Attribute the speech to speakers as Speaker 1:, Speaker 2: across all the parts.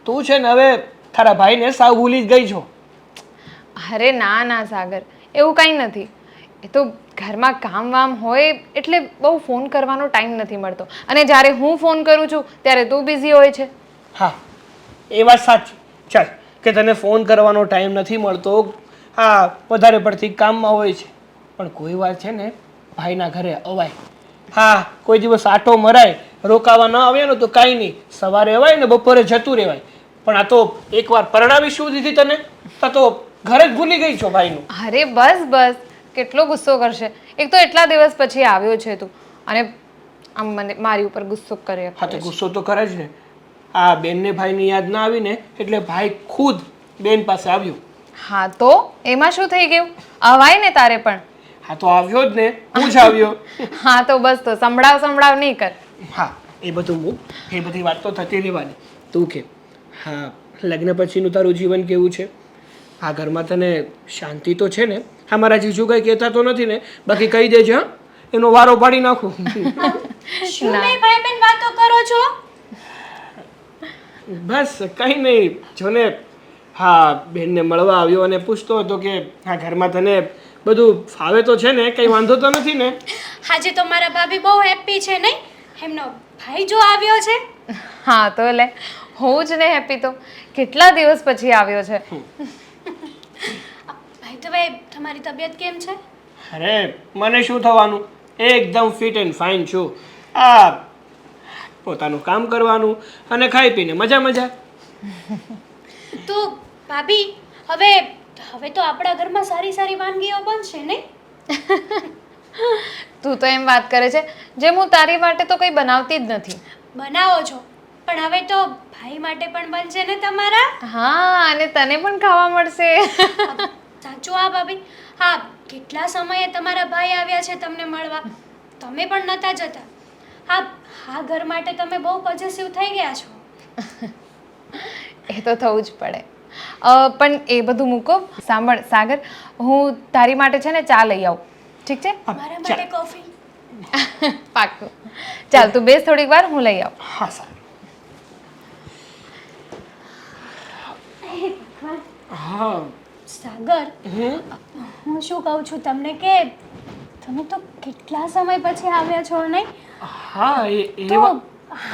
Speaker 1: તું છે ને હવે તારા ભાઈને સાવ ભૂલી જ ગઈ છો.
Speaker 2: અરે ના ના સાગર, એવું કંઈ નથી. એ તો ઘરમાં કામ વામ હોય એટલે બહુ ફોન કરવાનો ટાઈમ નથી મળતો. અને જ્યારે હું ફોન કરું છું ત્યારે તું બિઝી હોય છે.
Speaker 1: હા, એ વાત સાચી. ચાલ કે તને ફોન કરવાનો ટાઈમ નથી મળતો, હા વધારે પડતી કામમાં હોય છે. પણ કોઈ વાર છે ને ભાઈના ઘરે અવાય. હા, કોઈ દિવસ આટો મરાય, રોકાવા ન આવ્યા ને તો કાંઈ નહીં, સવારે અવાય ને બપોરે જતું રહેવાય. પણ આ તો એકવાર પરણાવી શું દીધી તને, તો ઘરે જ ભૂલી ગઈ છો ભાઈનું.
Speaker 2: અરે બસ બસ, કેટલો ગુસ્સો કરશે. એક તો એટલા દિવસ પછી આવ્યો છે તું અને આમ મને મારી ઉપર ગુસ્સો કર્યા
Speaker 1: હા, તો
Speaker 2: કરે છે.
Speaker 1: ગુસ્સો તો કરે જ ને. આ બેનને ભાઈની યાદ ના આવીને એટલે ભાઈ ખુદ બેન પાસે આવ્યો.
Speaker 2: હા તો એમાં શું થઈ ગયું? અવાય ને તારે પણ.
Speaker 1: હા, તો આવ્યો જ ને, હું જ આવ્યો.
Speaker 2: હા તો બસ, તો સંભળાવ નહીં કર.
Speaker 1: હા, એ બધું મૂક, એ બધી વાત તો થતી રહેવાની. તું કે હા, લગ્ન પછીનું તારું જીવન કેવું છે? આ ઘરમાં તને શાંતિ તો છે ને? હા, મારા જીજુ કંઈ કહેતા તો નથી ને? બાકી કહી દેજે હા, એનો વારો પાડી નાખું.
Speaker 3: શું બે ભાઈ બેન વાતો કરો છો?
Speaker 1: બસ કંઈ નહીં, જો ને હા બેનને મળવા આવ્યો અને પૂછતો હતો કે આ ઘરમાં તને બધું ફાવે તો છે ને, કંઈ વાંધો તો નથી ને?
Speaker 3: આજે તો મારા ભાભી બહુ હેપી છે નહીં? એમનો ભાઈ જો આવ્યો છે.
Speaker 2: હા તો લે, હું જ ને હેપી તો. કેટલા દિવસ પછી આવ્યો છે.
Speaker 3: ભાઈ તો ભાઈ, તમારી તબિયત કેમ છે?
Speaker 1: અરે મને શું થવાનું, એકદમ ફિટ એન્ડ ફાઇન છું. આ પોતાનું કામ કરવાનું અને ખાઈ પીને મજા મજા.
Speaker 3: તો ભાભી, હવે હવે તો આપણા ઘરમાં સારી સારી વાનગીઓ બનશે નહીં?
Speaker 2: તું તો એમ વાત કરે છે જેમ હું તારી માટે તો કંઈ બનાવતી જ નથી.
Speaker 3: બનાવો છો, પણ હવે તો ભાઈ માટે પણ બનશે ને તમારા?
Speaker 2: હા, અને તને પણ ખાવા મળશે.
Speaker 3: સાચું હા ભાભી. હા, કેટલા સમયે તમારા ભાઈ આવ્યા છે તમને મળવા, તમે પણ નતા જતા. હા હા, ઘર માટે તમે બહુ પોઝેસિવ થઈ ગયા છો.
Speaker 2: એ તો થવું જ પડે. પણ એ બધું મૂકો. સાંભળ સાગર, હું તારી માટે છે ને ચા લઈ આવું, ઠીક છે?
Speaker 3: મારા માટે કોફી.
Speaker 2: પાક્કું. ચાલ તું બેસ થોડીક વાર, હું લઈ આવું.
Speaker 1: હા સારું. હા.
Speaker 3: સાગર, હું શું કહું છું તમને કે તમે તો કેટલા સમય પછી આવ્યા છો નહીં?
Speaker 1: હા, એ
Speaker 3: તો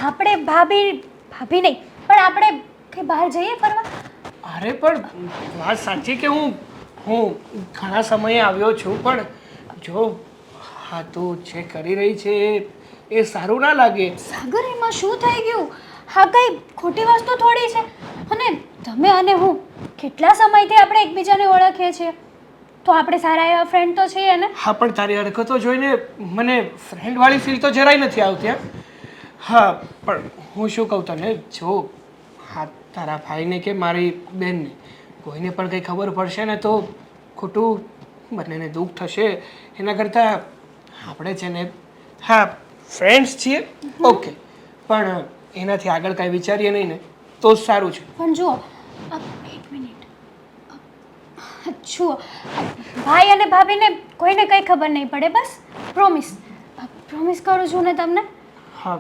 Speaker 3: આપણે ભાભી ભાભી નહીં, પણ આપણે કે બહાર જઈએ ફરવા?
Speaker 1: અરે પણ વાત સાચી કે હું ઘણા સમયે આવ્યો છું, પણ જો હા તું જે કરી રહી છે એ સારું ના લાગે.
Speaker 3: સાગર, એમાં શું થઈ ગયું? હા, કઈ ખોટી વસ્તુ થોડી છે. અને તમે અને હું કેટલા સમયથી આપણે એકબીજાને ઓળખીએ છીએ, તો આપણે સારા એવા ફ્રેન્ડ તો છીએ ને?
Speaker 1: હા, પણ તારી હરકતો જોઈને મને ફ્રેન્ડવાળી ફીલ તો જરાય નથી આવતી. હા, પણ હું શું કહું તને, જો હા તારા ભાઈને કે મારી બેનને કોઈને પણ કંઈ ખબર પડશે ને તો ખોટું બંનેને દુઃખ થશે. એના કરતાં આપણે છે ને હા ફ્રેન્ડ્સ છીએ ઓકે, પણ એનાથી આગળ કાંઈ વિચારીએ નહીં ને તો જ સારું છે.
Speaker 3: પણ જુઓ, એક મિનિટ, જુઓ, ભાઈ અને ભાભીને કોઈને કંઈ ખબર નહીં પડે, બસ. પ્રોમિસ પ્રોમિસ કરું છું ને તમને.
Speaker 1: હા,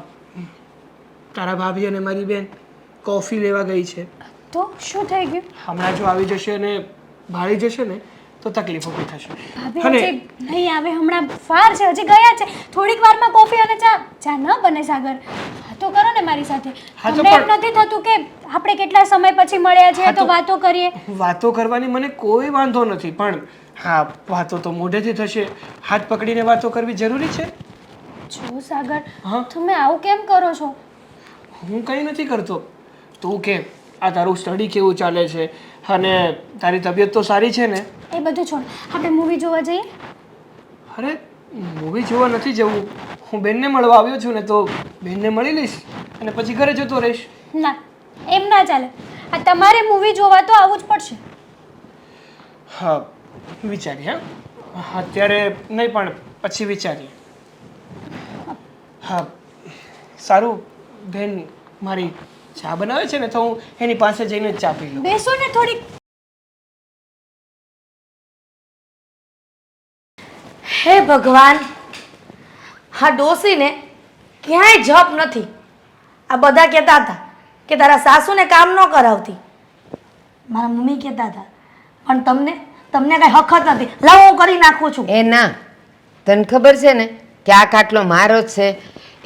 Speaker 1: તારા ભાભી અને મારી બેન કોફી લેવા ગઈ છે.
Speaker 3: તો શું થઈ ગયું?
Speaker 1: હમણાં જો આવી જશે અને ભાળી જશે ને તો તકલીફ ઊભી થશે.
Speaker 3: ભાભી હજી નહીં આવે, હમણાં વાર છે, હજી ગયા છે. થોડીક વારમાં કોફી અને ચા ન બને સાગર. વાતો કરો ને મારી સાથે. તમને એમ નથી થતું કે આપણે કેટલા સમય પછી મળ્યા છીએ તો વાતો કરીએ?
Speaker 1: વાતો કરવાની મને કોઈ વાંધો નથી, પણ હા વાતો તો મોઢેથી થશે. હાથ પકડીને વાતો કરવી જરૂરી છે?
Speaker 3: જો સાગર, તમે આવું કેમ કરો છો?
Speaker 1: હું કંઈ નથી કરતો. તું કે આ તારું સ્ટડી કેવું ચાલે છે અને તારી તબિયત તો સારી છે ને?
Speaker 3: એ બધું છોડ, આપણે મૂવી જોવા જઈએ?
Speaker 1: અરે મૂવી જોવા નથી જવું, હું બેનને મળવા આવ્યો છું ને, તો બેનને મળી લઈશ અને પછી ઘરે જતો રહીશ.
Speaker 3: ના, એમ ના ચાલે. આ તમારે મૂવી જોવા તો આવવું જ પડશે.
Speaker 1: હા વિચારીએ. હા અત્યારે નહીં, પણ પછી વિચારીએ. હા સારું, બેન મારી ચા બનાવે છે ને તો હું એની પાસે જઈને જ ચા પી લઉં.
Speaker 3: બેસો ને થોડીક.
Speaker 4: હે ભગવાન, હા ડોસીને ક્યાંય જપ નથી. આ બધા કહેતા હતા કે તારા સાસુને કામ ન કરાવતી. મારા મમ્મી કહેતા હતા, પણ તમને કઈ હક જ નથી. લાવ હું કરી નાખું છું.
Speaker 5: એ ના, તને ખબર છે ને કે આ ખાટલો મારો જ છે.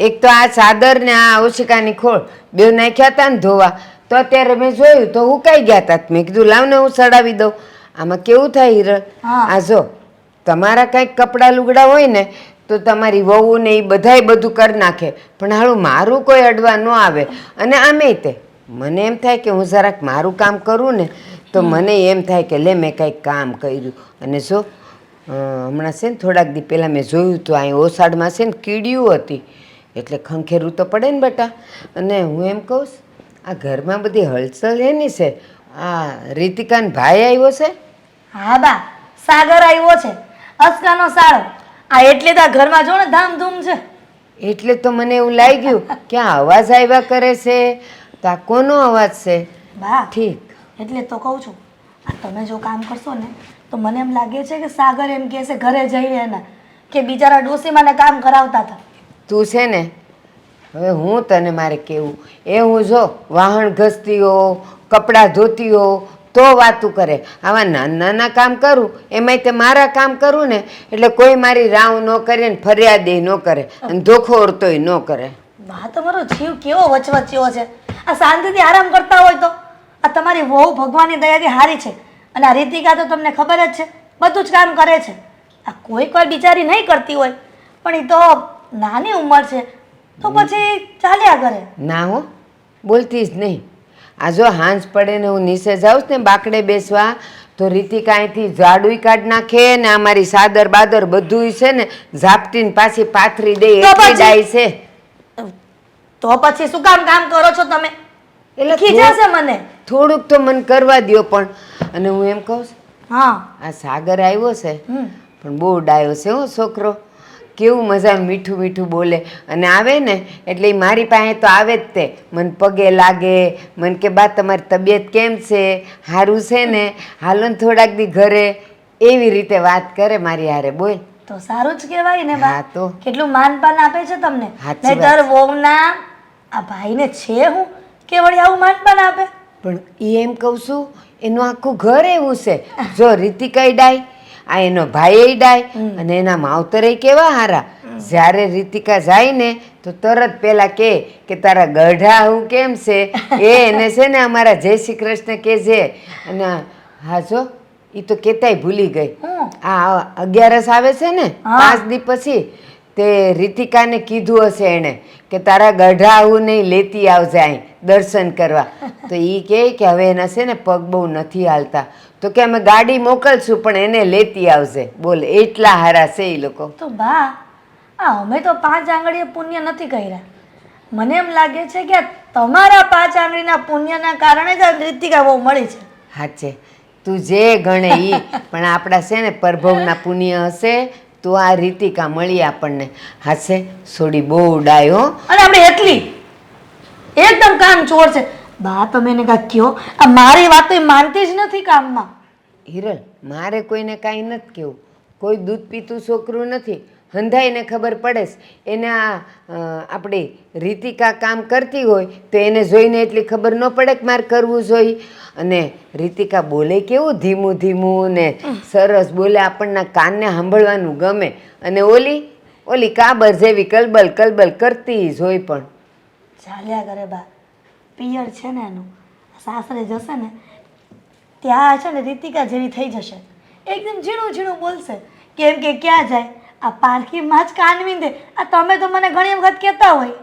Speaker 5: એક તો આ ચાદર ને આ ઓશિકાની ખોળ બે નાખ્યા હતા ને ધોવા, તો અત્યારે મેં જોયું તો હુકાઈ ગયા હતા. મેં કીધું લાવ ને હું સડાવી દઉં. આમાં કેવું થાય હિરલ,
Speaker 4: હા.
Speaker 5: આ જો તમારા કંઈક કપડાં લુગડા હોય ને તો તમારી વહુ ને એ બધાય બધું કરી નાખે, પણ હાલું મારું કોઈ અડવા ન આવે. અને આમેય તે મને એમ થાય કે હું જરાક મારું કામ કરું ને તો મને એમ થાય કે લે મેં કંઈક કામ કર્યું. અને જો હમણાં છે ને થોડાક દી પહેલાં મેં જોયું હતું અહીં ઓસાડમાં છે ને કીડીયું હતી, એટલે ખંખેરવું તો પડે ને બેટા. અને હું એમ કહું છું, આ ઘરમાં બધી હલચલ એની છે. આ રીતિકાનો ભાઈ આવ્યો છે?
Speaker 4: હા બા, સાગર આવ્યો છે, અસકાનો સાળો. આ એટલે તો આ ઘરમાં જો ને ધામધૂમ છે.
Speaker 5: એટલે તો મને એવું લાગ્યું કે આ અવાજ આવ્યા કરે છે, તો આ કોનો અવાજ છે?
Speaker 4: બા
Speaker 5: ઠીક.
Speaker 4: એટલે તો કહું છું, આ તમે જો કામ કરશો ને તો મને એમ લાગે છે કે સાગર એમ કહે છે ઘરે જઈને એના કે બિચારા ડોસીમાને કામ કરાવતા હતા.
Speaker 5: તું છે ને, હવે હું તને મારે કેવું, એ હું જો વાહણ ઘસતી હો, કપડાં ધોતી હો તો વાતું કરે. આવા નાના નાના કામ કરું એમાંય તે મારા કામ કરું ને એટલે કોઈ મારી રાવ ન કરે ને ફરિયાદે ન કરે અને ધોખો ઓરતોય ન કરે.
Speaker 4: બા તમારો જીવ કેવો વચવચ્યો છે. આ શાંતિથી આરામ કરતા હોય તો આ તમારી વહુ ભગવાનની દયાથી હારી છે. અને આ રીતિકા તો તમને ખબર જ છે બધું જ કામ કરે છે. આ કોઈક વાર બિચારી નહીં કરતી હોય, પણ એ તો નાની ઉંમર છે તો પછી ચાલ્યા કરે.
Speaker 5: ના હો, બોલતી જ નહીં. આ જો હાંજ પડે ને હું નીચે જાઉં ને બાકડે બેસવા તો રીતિકા અહીંથી ઝાડુય કાઢી નાખે ને અમારી સાદર બાદર બધુંય છે ને ઝાપટીને પાછી પાથરી દે
Speaker 4: તો
Speaker 5: એટલી
Speaker 4: પછી?
Speaker 5: ડાય છે.
Speaker 4: તો પછી શું કામ કરો છો તમે?
Speaker 5: એટલે
Speaker 4: ખીજાશે મને.
Speaker 5: થોડુંક તો મન કરવા દ્યો પણ. અને હું એમ કહું છું,
Speaker 4: હા.
Speaker 5: આ સાગર આવ્યો છે
Speaker 4: હમ.
Speaker 5: પણ બહુ ડાયો છે હો છોકરો. કેવું મજા મીઠું મીઠું બોલે. અને આવે ને એટલે ઈ મારી પાસે તો આવે જ તે મને પગે લાગે, મને કે બા તમારી તબિયત કેમ છે, સારું છે ને, હાલો ને થોડાક દી ઘરે, એવી રીતે વાત કરે મારી હારે. બોલ.
Speaker 4: તો સારું જ કહેવાય ને
Speaker 5: હા
Speaker 4: બા.
Speaker 5: તો.
Speaker 4: કેટલું માનપાન આપે છે તમને.
Speaker 5: સાચી
Speaker 4: નહીંતર વહુના આ ભાઈને છે હું કે વળી આવું માનપાન આપે.
Speaker 5: પણ એ એમ કહું છું, એનું આખું ઘર એવું છે. જો રીતિકાઈ ડાય, આ એનો ભાઈ ડાય અને એના માવતરે કેવા હારા. જ્યારે રીતિકા જાય ને તો તરત પેલા કે તારા ગઢા હું કેમ છે, એ એને છે ને અમારા જય શ્રી કૃષ્ણ કહેજે. અને હા જો એ તો કેતાય ભૂલી ગઈ. આ 11 આવે છે ને 5 દી પછી તે રીતિકાને કીધું હશે એણે કે તારા ગઢા આવું નહીં લેતી આવજે અહીં દર્શન કરવા. તો એ કહે કે હવે એના છે ને પગ બહુ નથી હાલતા, તો કે અમે ગાડી મોકલશું પણ એને લેતી આવજે. બોલ, એટલા હારા છે એ લોકો.
Speaker 4: તો બા અમે તો 5 આંગળીએ પુણ્ય નથી કર્યા. મને એમ લાગે છે કે તમારા 5 આંગળીના પુણ્યના કારણે જ આ રીતિકા બહુ મળી છે.
Speaker 5: હાચે તું જે ગણે ઈ, પણ આપણા છે ને પ્રભવના પુણ્ય હશે તો આ રીતિકા મળી આપણને. હાચે સોડી બહુ ડાય હો.
Speaker 4: અને આપણે એટલી એકદમ કામ ચોર છે. બા તમે એને કાંઈક કહો, આ મારી વાત તો એ માનતી જ નથી કામમાં.
Speaker 5: હિરલ, મારે કોઈને કાંઈ નથી કહેવું. કોઈ દૂધ પીતું છોકરું નથી. હંધાઈને ખબર પડે છે એને આ આપણી રીતિકા કામ કરતી હોય તો એને જોઈને એટલી ખબર ન પડે કે મારે કરવું જોઈએ. અને રીતિકા બોલે કેવું ધીમું ધીમું ને સરસ બોલે, આપણના કાનને સાંભળવાનું ગમે. અને ઓલી કાબર જેવી કલબલ કલબલ કરતી જ હોય. પણ
Speaker 4: ચાલ્યા કરે બા. પિયર છે ને એનું, સાસરે જશે ને ત્યાં છે ને રીતિકા જેવી થઈ જશે. એકદમ ઝીણું ઝીણું બોલશે. કેમ કે ક્યાં જાય આ પારખીમાં જ કાન વીંધે. આ તમે તો મને ઘણી વખત કહેતા હોય.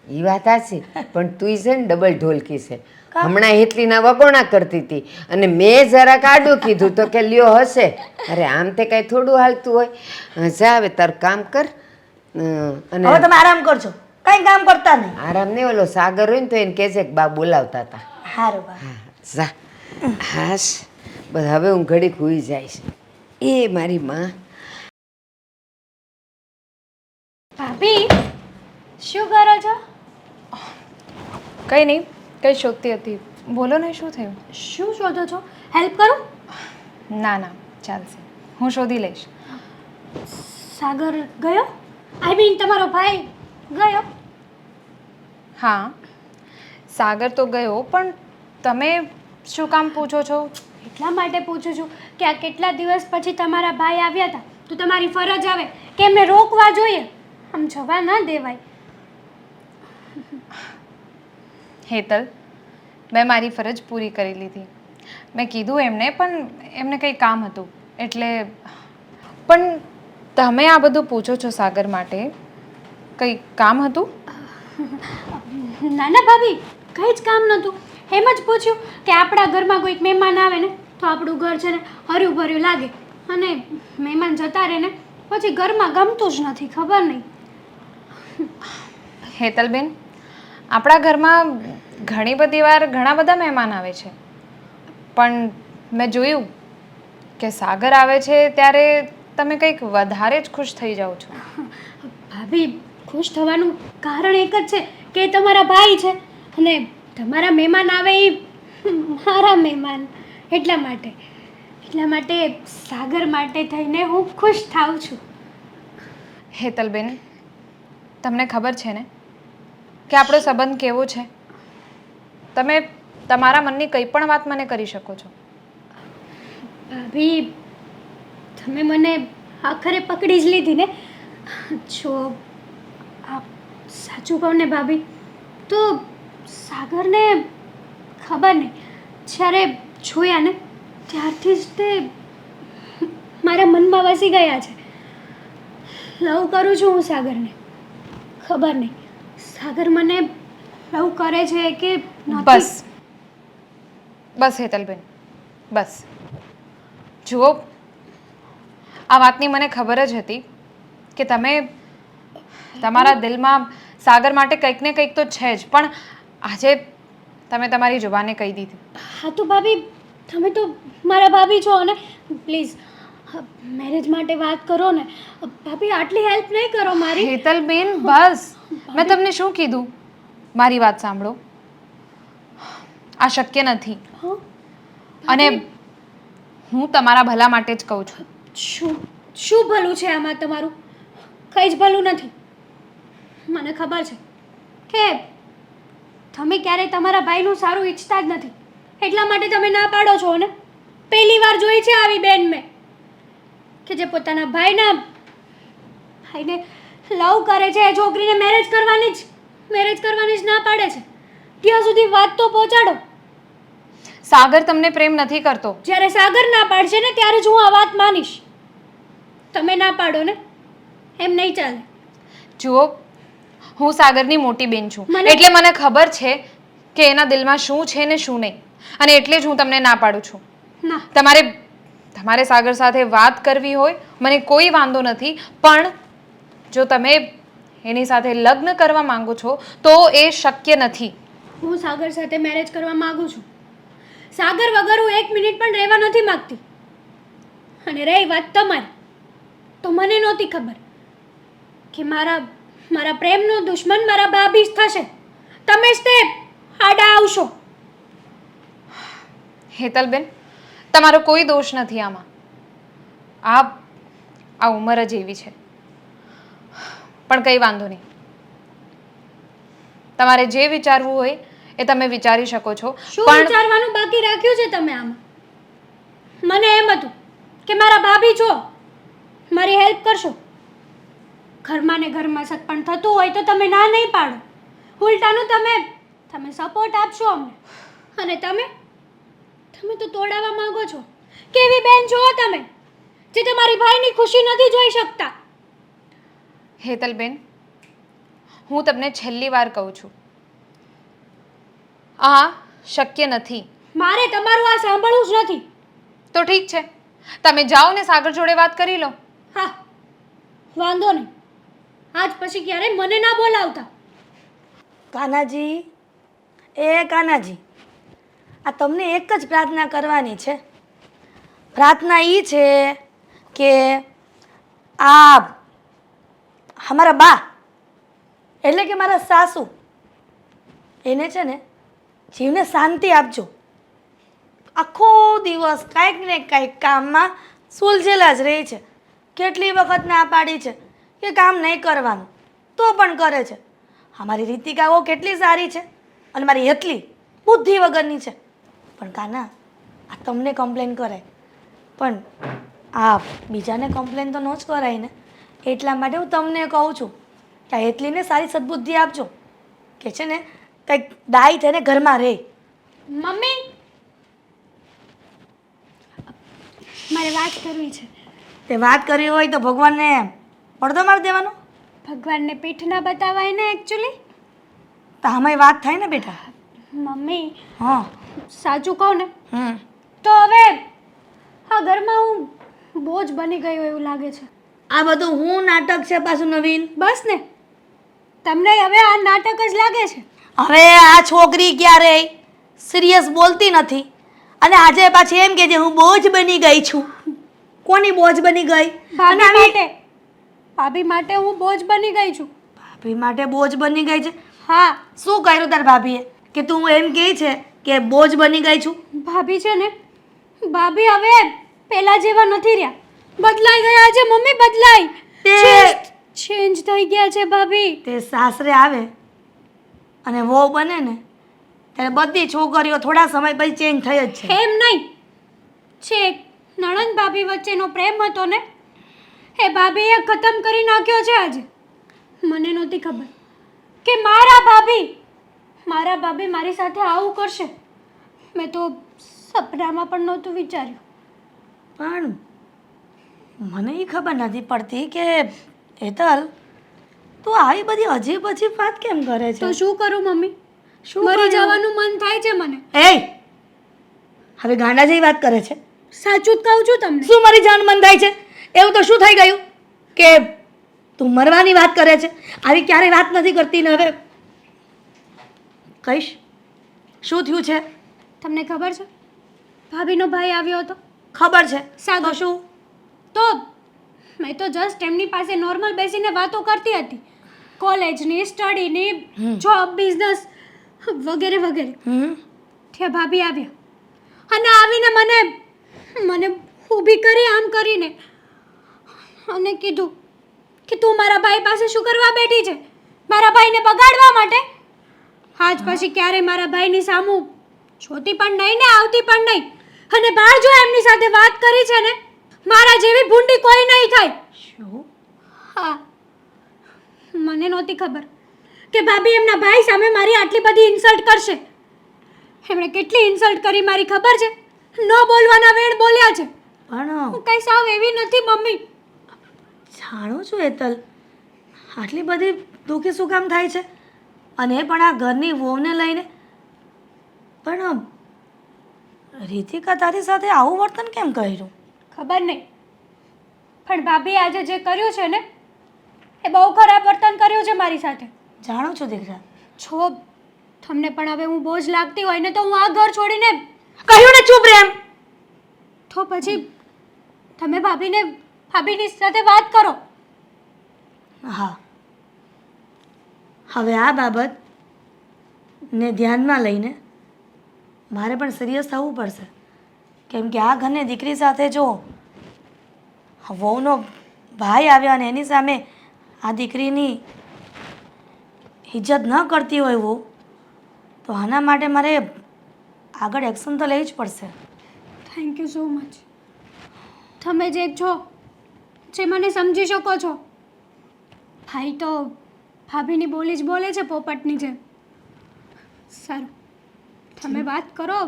Speaker 5: એ વાત સાચી, પણ તું છે ને ડબલ ઢોલકી છે. હમણાં હેતલીના વગોણા કરતી હતી અને મેં જરાક આડું કીધું તો કે લ્યો હશે. અરે આમ તે કાંઈ થોડું હાલતું હોય. જા હવે તારું કામ કર. અને
Speaker 4: હવે તમે આરામ કરજો, કઈ કામ કરતા નહીં.
Speaker 5: આરામ નહીં, ઓલો સાગર હોય ને તો એને કહેજે કે બા બોલાવતા હતા.
Speaker 4: સારું બા.
Speaker 5: હા જા. હાશ બસ હવે હું ઘડીક હુઈ જઈશ. એ મારી માં.
Speaker 3: ભાભી શું કરો છો?
Speaker 2: કંઈ નહીં, કંઈ શોધતી હતી. બોલો ને, શું થયું?
Speaker 3: શું શોધો છો? હેલ્પ કરું?
Speaker 2: ના ના, ચાલશે, હું શોધી લઈશ.
Speaker 3: સાગર ગયો? આઈ મીન તમારો ભાઈ ગયો?
Speaker 2: હા, સાગર તો ગયો, પણ તમે શું કામ પૂછો છો?
Speaker 3: એટલા માટે પૂછું છું કે આ કેટલા દિવસ પછી તમારા ભાઈ આવ્યા હતા, તો તમારી ફરજ આવે કે એમને રોકવા જોઈએ, આમ જવા ના દેવાય.
Speaker 2: હેતલ, મેં મારી ફરજ પૂરી કરી લીધી. મેં કીધું એમને, પણ એમને કંઈ કામ હતું એટલે. પણ તમે આ બધું પૂછો છો સાગર માટે? કંઈ કામ હતું?
Speaker 3: ના ના ભાભી, કંઈ જ કામ નહોતું. એમ જ પૂછ્યું કે આપણા ઘરમાં કોઈક મહેમાન આવે ને તો આપણું ઘર છે ને હર્યું ભર્યું લાગે, અને મહેમાન જતા રહે ને પછી ઘરમાં ગમતું જ નથી, ખબર નહીં.
Speaker 2: હેતલબેન, આપણા ઘરમાં ઘણી બધી વાર ઘણા બધા મહેમાન આવે છે, પણ મેં જોયું કે સાગર આવે છે ત્યારે તમે કંઈક વધારે જ ખુશ થઈ જાઓ છો.
Speaker 3: ભાભી, ખુશ થવાનું કારણ એક જ છે કે એ તમારા ભાઈ છે, અને તમારા મહેમાન આવે એ મારા મહેમાન, એટલા માટે સાગર માટે થઈને હું ખુશ થાઉં છું.
Speaker 2: હેતલબેન, તમને ખબર છે ને કે આપણો સંબંધ કેવો છે? તમે તમારા મનની કંઈ પણ વાત મને કરી શકો છો.
Speaker 3: ભાભી, તમે મને આખરે પકડી જ લીધી ને. જો આ સાચું કહું ને ભાભી, તો સાગરને ખબર નહીં, જ્યારે જોયા ને ત્યારથી જ તે મારા મનમાં વસી ગયા છે. લવ કરું છું હું સાગરને. ખબર નહીં સાગર મને લવ કરે છે કે નથી.
Speaker 2: બસ હેતલબેન, બસ. જુઓ, આ વાતની મને ખબર જ હતી કે તમે તમારા દિલમાં સાગર માટે કંઈક ને કંઈક તો છે જ, પણ આજે તમે તમારી જુબાને કહી દીધી.
Speaker 3: હા તો ભાભી, તમે તો મારા ભાભી છો ને, પ્લીઝ મેરેજ માટે વાત કરો ને. ભાભી, આટલી હેલ્પ નહીં કરો મારી.
Speaker 2: હેતલબેન, બસ. મેં તમને શું કીધું? મારી વાત સાંભળો. આ શક્ય નથી,
Speaker 3: હં?
Speaker 2: અને હું તમારા ભલા માટે જ કહું છું.
Speaker 3: શું ભલું છે આમાં તમારું? કંઈ જ ભલું નથી. મને ખબર છે કે તમે ક્યારેય તમારા ભાઈનું સારું ઈચ્છતા જ નથી, એટલા માટે તમે ના પાડો છો ને. પહેલી વાર જોઈ છે આવી બેન મેં કે જે પોતાના ભાઈને લવ કરે છે, એ છોકરીને મેરેજ કરવાની જ ના પાડે છે. ત્યાં સુધી વાત તો પહોંચાડો.
Speaker 2: સાગર તમને પ્રેમ નથી કરતો.
Speaker 3: જ્યારે સાગર ના પાડશે ને ત્યારે જ હું આ વાત માનીશ. તમે ના પાડો ને, એમ નહીં ચાલે.
Speaker 2: જુઓ, હું સાગરની મોટી બેન છું,
Speaker 3: મને-
Speaker 2: એટલે મને ખબર છે કે એના દિલમાં શું છે ને શું નહીં, અને એટલે જ હું તમને ના પાડું છું.
Speaker 3: ના,
Speaker 2: તમારે સાગર સાથે વાત કરવી હોય મને કોઈ વાંધો નથી, પણ જો તમે એની સાથે લગ્ન કરવા માંગો છો તો એ શક્ય નથી.
Speaker 3: હું સાગર સાથે મેરેજ કરવા માંગુ છું. સાગર વગર હું 1 મિનિટ પણ રહેવા નથી માંગતી. અને રહી વાત તમારી, તો મને નહોતી ખબર કે મારા પ્રેમનો દુશ્મન મારા ભાભી જ થશે. તમે જ તે આડા આવશો.
Speaker 2: હેતલબેન, તમારો કોઈ દોષ નથી આમાં. આ ઉંમર જ એવી છે. પણ કંઈ વાંધો નહીં, તમારે જે વિચારવું હોય એ તમે વિચારી શકો છો.
Speaker 3: શું વિચારવાનું બાકી રાખ્યું છે તમે આમાં? મને એમ હતું કે મારા ભાભી છો, મારી હેલ્પ કરશો. ઘરમાં ને ઘરમાં સત્પણ થતું હોય તો તમે ના નહીં પાડો. ઉલટાનું તમે સપોર્ટ આપશો અમને. અને તમે તો તોડાવવા માંગો છો. કેવી બેન છો તમે જે તમારી ભાઈની ખુશી નથી જોઈ શકતા?
Speaker 2: હેતલબેન, હું તમને છેલ્લી વાર કહું છું, આ શક્ય નથી.
Speaker 3: મારે તમારું આ સાંભળવું જ નથી.
Speaker 2: તો ઠીક છે, તમે જાઓ ને સાગર જોડે વાત કરી લો.
Speaker 3: હા, વાંધો નહીં. આજ પછી ક્યારેય મને ના બોલાવતા.
Speaker 4: કાનાજી, કાનાજી, આ તમને એક જ પ્રાર્થના કરવાની છે. પ્રાર્થના એ છે કે આ અમારા બા એટલે કે મારા સાસુ, એને છે ને જીવને શાંતિ આપજો. આખો દિવસ કાંઈક ને કાંઈક કામમાં સુલઝેલા જ રહે છે. કેટલી વખત ના પાડી છે કે કામ નહીં કરવાનું, તો પણ કરે છે. અમારી રીતિકાઓ કેટલી સારી છે, અને મારી હેતલી બુદ્ધિ વગરની છે. પણ કાના, આ તમને કમ્પ્લેન કરે પણ આ બીજાને કમ્પ્લેન તો ન જ કરાય ને. એટલા માટે હું તમને કહું છું કે આ હેતલીને સારી સદબુદ્ધિ આપજો કે છે ને કંઈક ડાઈ થઈને ઘરમાં રહે.
Speaker 3: મમ્મી મારે વાત કરવી છે.
Speaker 4: તે વાત કરવી હોય તો ભગવાનને પડદો મારી દેવાનો.
Speaker 3: ભગવાનને પીઠ ના બતાવાય ને એકચ્યુઅલી.
Speaker 4: તો આમાંય વાત થાય ને બેટા.
Speaker 3: મમ્મી
Speaker 4: હા.
Speaker 3: સાચું કહું ને
Speaker 4: હમ.
Speaker 3: તો હવે આ ઘરમાં હું બોજ બની ગયો એવું લાગે છે.
Speaker 4: આ બધું હું નાટક છે પાછું નવીન.
Speaker 3: બસ ને તમને હવે આ નાટક જ લાગે છે.
Speaker 4: હવે આ છોકરી ક્યારેય સિરિયસ બોલતી નથી અને આજે પાછી એમ કે હું બોજ બની ગઈ છું. કોની બોજ બની ગઈ?
Speaker 3: ભાભી માટે. ભાભી માટે હું બોજ બની ગઈ છું.
Speaker 4: ભાભી માટે બોજ બની ગઈ છે?
Speaker 3: હા.
Speaker 4: શું કર્યું તાર ભાભીએ કે તું એમ કહે છે કે બોજ બની ગઈ છું?
Speaker 3: ભાભી છે ને ભાભી હવે પેલા જેવા નથી રહ્યા. બદલાઈ ગયા છે મમ્મી, બદલાઈ. ચેન્જ થઈ ગયા છે ભાભી.
Speaker 4: તે સાસરે આવે અને વહુ બને ને ત્યારે બધી છોકરીઓ થોડા સમય પછી ચેન્જ થઈ જ છે.
Speaker 3: એમ નહીં છે નણંદ ભાભી વચ્ચેનો પ્રેમ હતો ને એ ભાભીએ ખતમ કરી નાખ્યો છે આજે. મને નહોતી ખબર કે મારા ભાભી મારી સાથે આવું કરશે. મેં તો સપનામાં પણ નહોતું વિચાર્યું.
Speaker 4: પણ મને એ ખબર નથી પડતી કે હેતલ તું આવી બધી અજીબ અજીબ વાત કેમ કરે છે?
Speaker 3: તો શું કરું મમ્મી?
Speaker 4: શું
Speaker 3: મરી
Speaker 4: કર્યું?
Speaker 3: જવાનું મન થાય છે મને.
Speaker 4: એ હવે ગાંડા જેવી વાત કરે છે.
Speaker 3: સાચું જ કહું છું તમને.
Speaker 4: શું મારી જાન મન થાય છે? એવું તો શું થઈ ગયું કે તું મરવાની વાત કરે છે? આવી ક્યારેય વાત નથી કરતી ને હવે કહીશ શું થયું છે?
Speaker 3: તમને ખબર છે ભાભીનો ભાઈ આવ્યો હતો?
Speaker 4: ખબર છે.
Speaker 3: સાગર.
Speaker 4: તો શું?
Speaker 3: તો મેં તો જસ્ટ એમની પાસે નોર્મલ બેસીને વાતો કરતી હતી, કોલેજની, સ્ટડીની, જોબ, બિઝનેસ વગેરે વગેરે. ત્યાં ભાભી આવ્યા અને આવીને મને ઊભી કરી આમ કરીને અને કીધું કે તું મારા ભાઈ પાસે શું કરવા બેઠી છે? મારા ભાઈને બગાડવા માટે? આજ પછી ક્યારે મારા ભાઈની સામું જોતી પણ નહીં ને આવતી પણ નહીં. અને બહાર જો એમની સાથે વાત કરી છે ને મારા જેવી ભૂંડી કોઈ નહીં થાય.
Speaker 4: શું?
Speaker 3: હા, મને નહોતી ખબર કે ભાભી એમના ભાઈ સામે મારી આટલી બધી ઇન્સલ્ટ કરશે. એમણે કેટલી ઇન્સલ્ટ કરી મારી ખબર છે? ન બોલવાના વેણ બોલ્યા છે.
Speaker 4: પણ
Speaker 3: હું કઈ સાવ એવી નથી મમ્મી.
Speaker 4: જાણું છું હેતલ આટલી બધી દુઃખી શું કામ થાય છે અને પણ આ ઘરની વહુને લઈને. પણ રીતિકા તારી સાથે આવું વર્તન કેમ કર્યું?
Speaker 3: ખબર નહીં પણ ભાભી આજે જે કર્યું છે ને એ બહુ ખરાબ વર્તન કર્યું છે મારી સાથે.
Speaker 4: જાણું છું દીકરા.
Speaker 3: છો તમને પણ હવે હું બોજ લાગતી હોય ને તો હું આ ઘર છોડીને
Speaker 4: કહ્યું ને ચૂપ રેમ.
Speaker 3: તો પછી તમે ભાભીની સાથે વાત કરો.
Speaker 4: હા, હવે આ બાબત ને ધ્યાનમાં લઈને મારે પણ સિરિયસ થવું પડશે. કેમ કે આ ઘરની દીકરી સાથે જો વહુનો ભાઈ આવ્યો અને એની સામે આ દીકરીની ઇજ્જત ન કરતી હોય વહુ તો આના માટે મારે આગળ એક્શન તો લેવી જ પડશે.
Speaker 3: Thank you so much. તમે જે છો જે મને સમજી શકો છો. ભાઈ તો ભાભીની બોલી જ બોલે છે પોપટની જેમ. સારું તમે વાત કરો,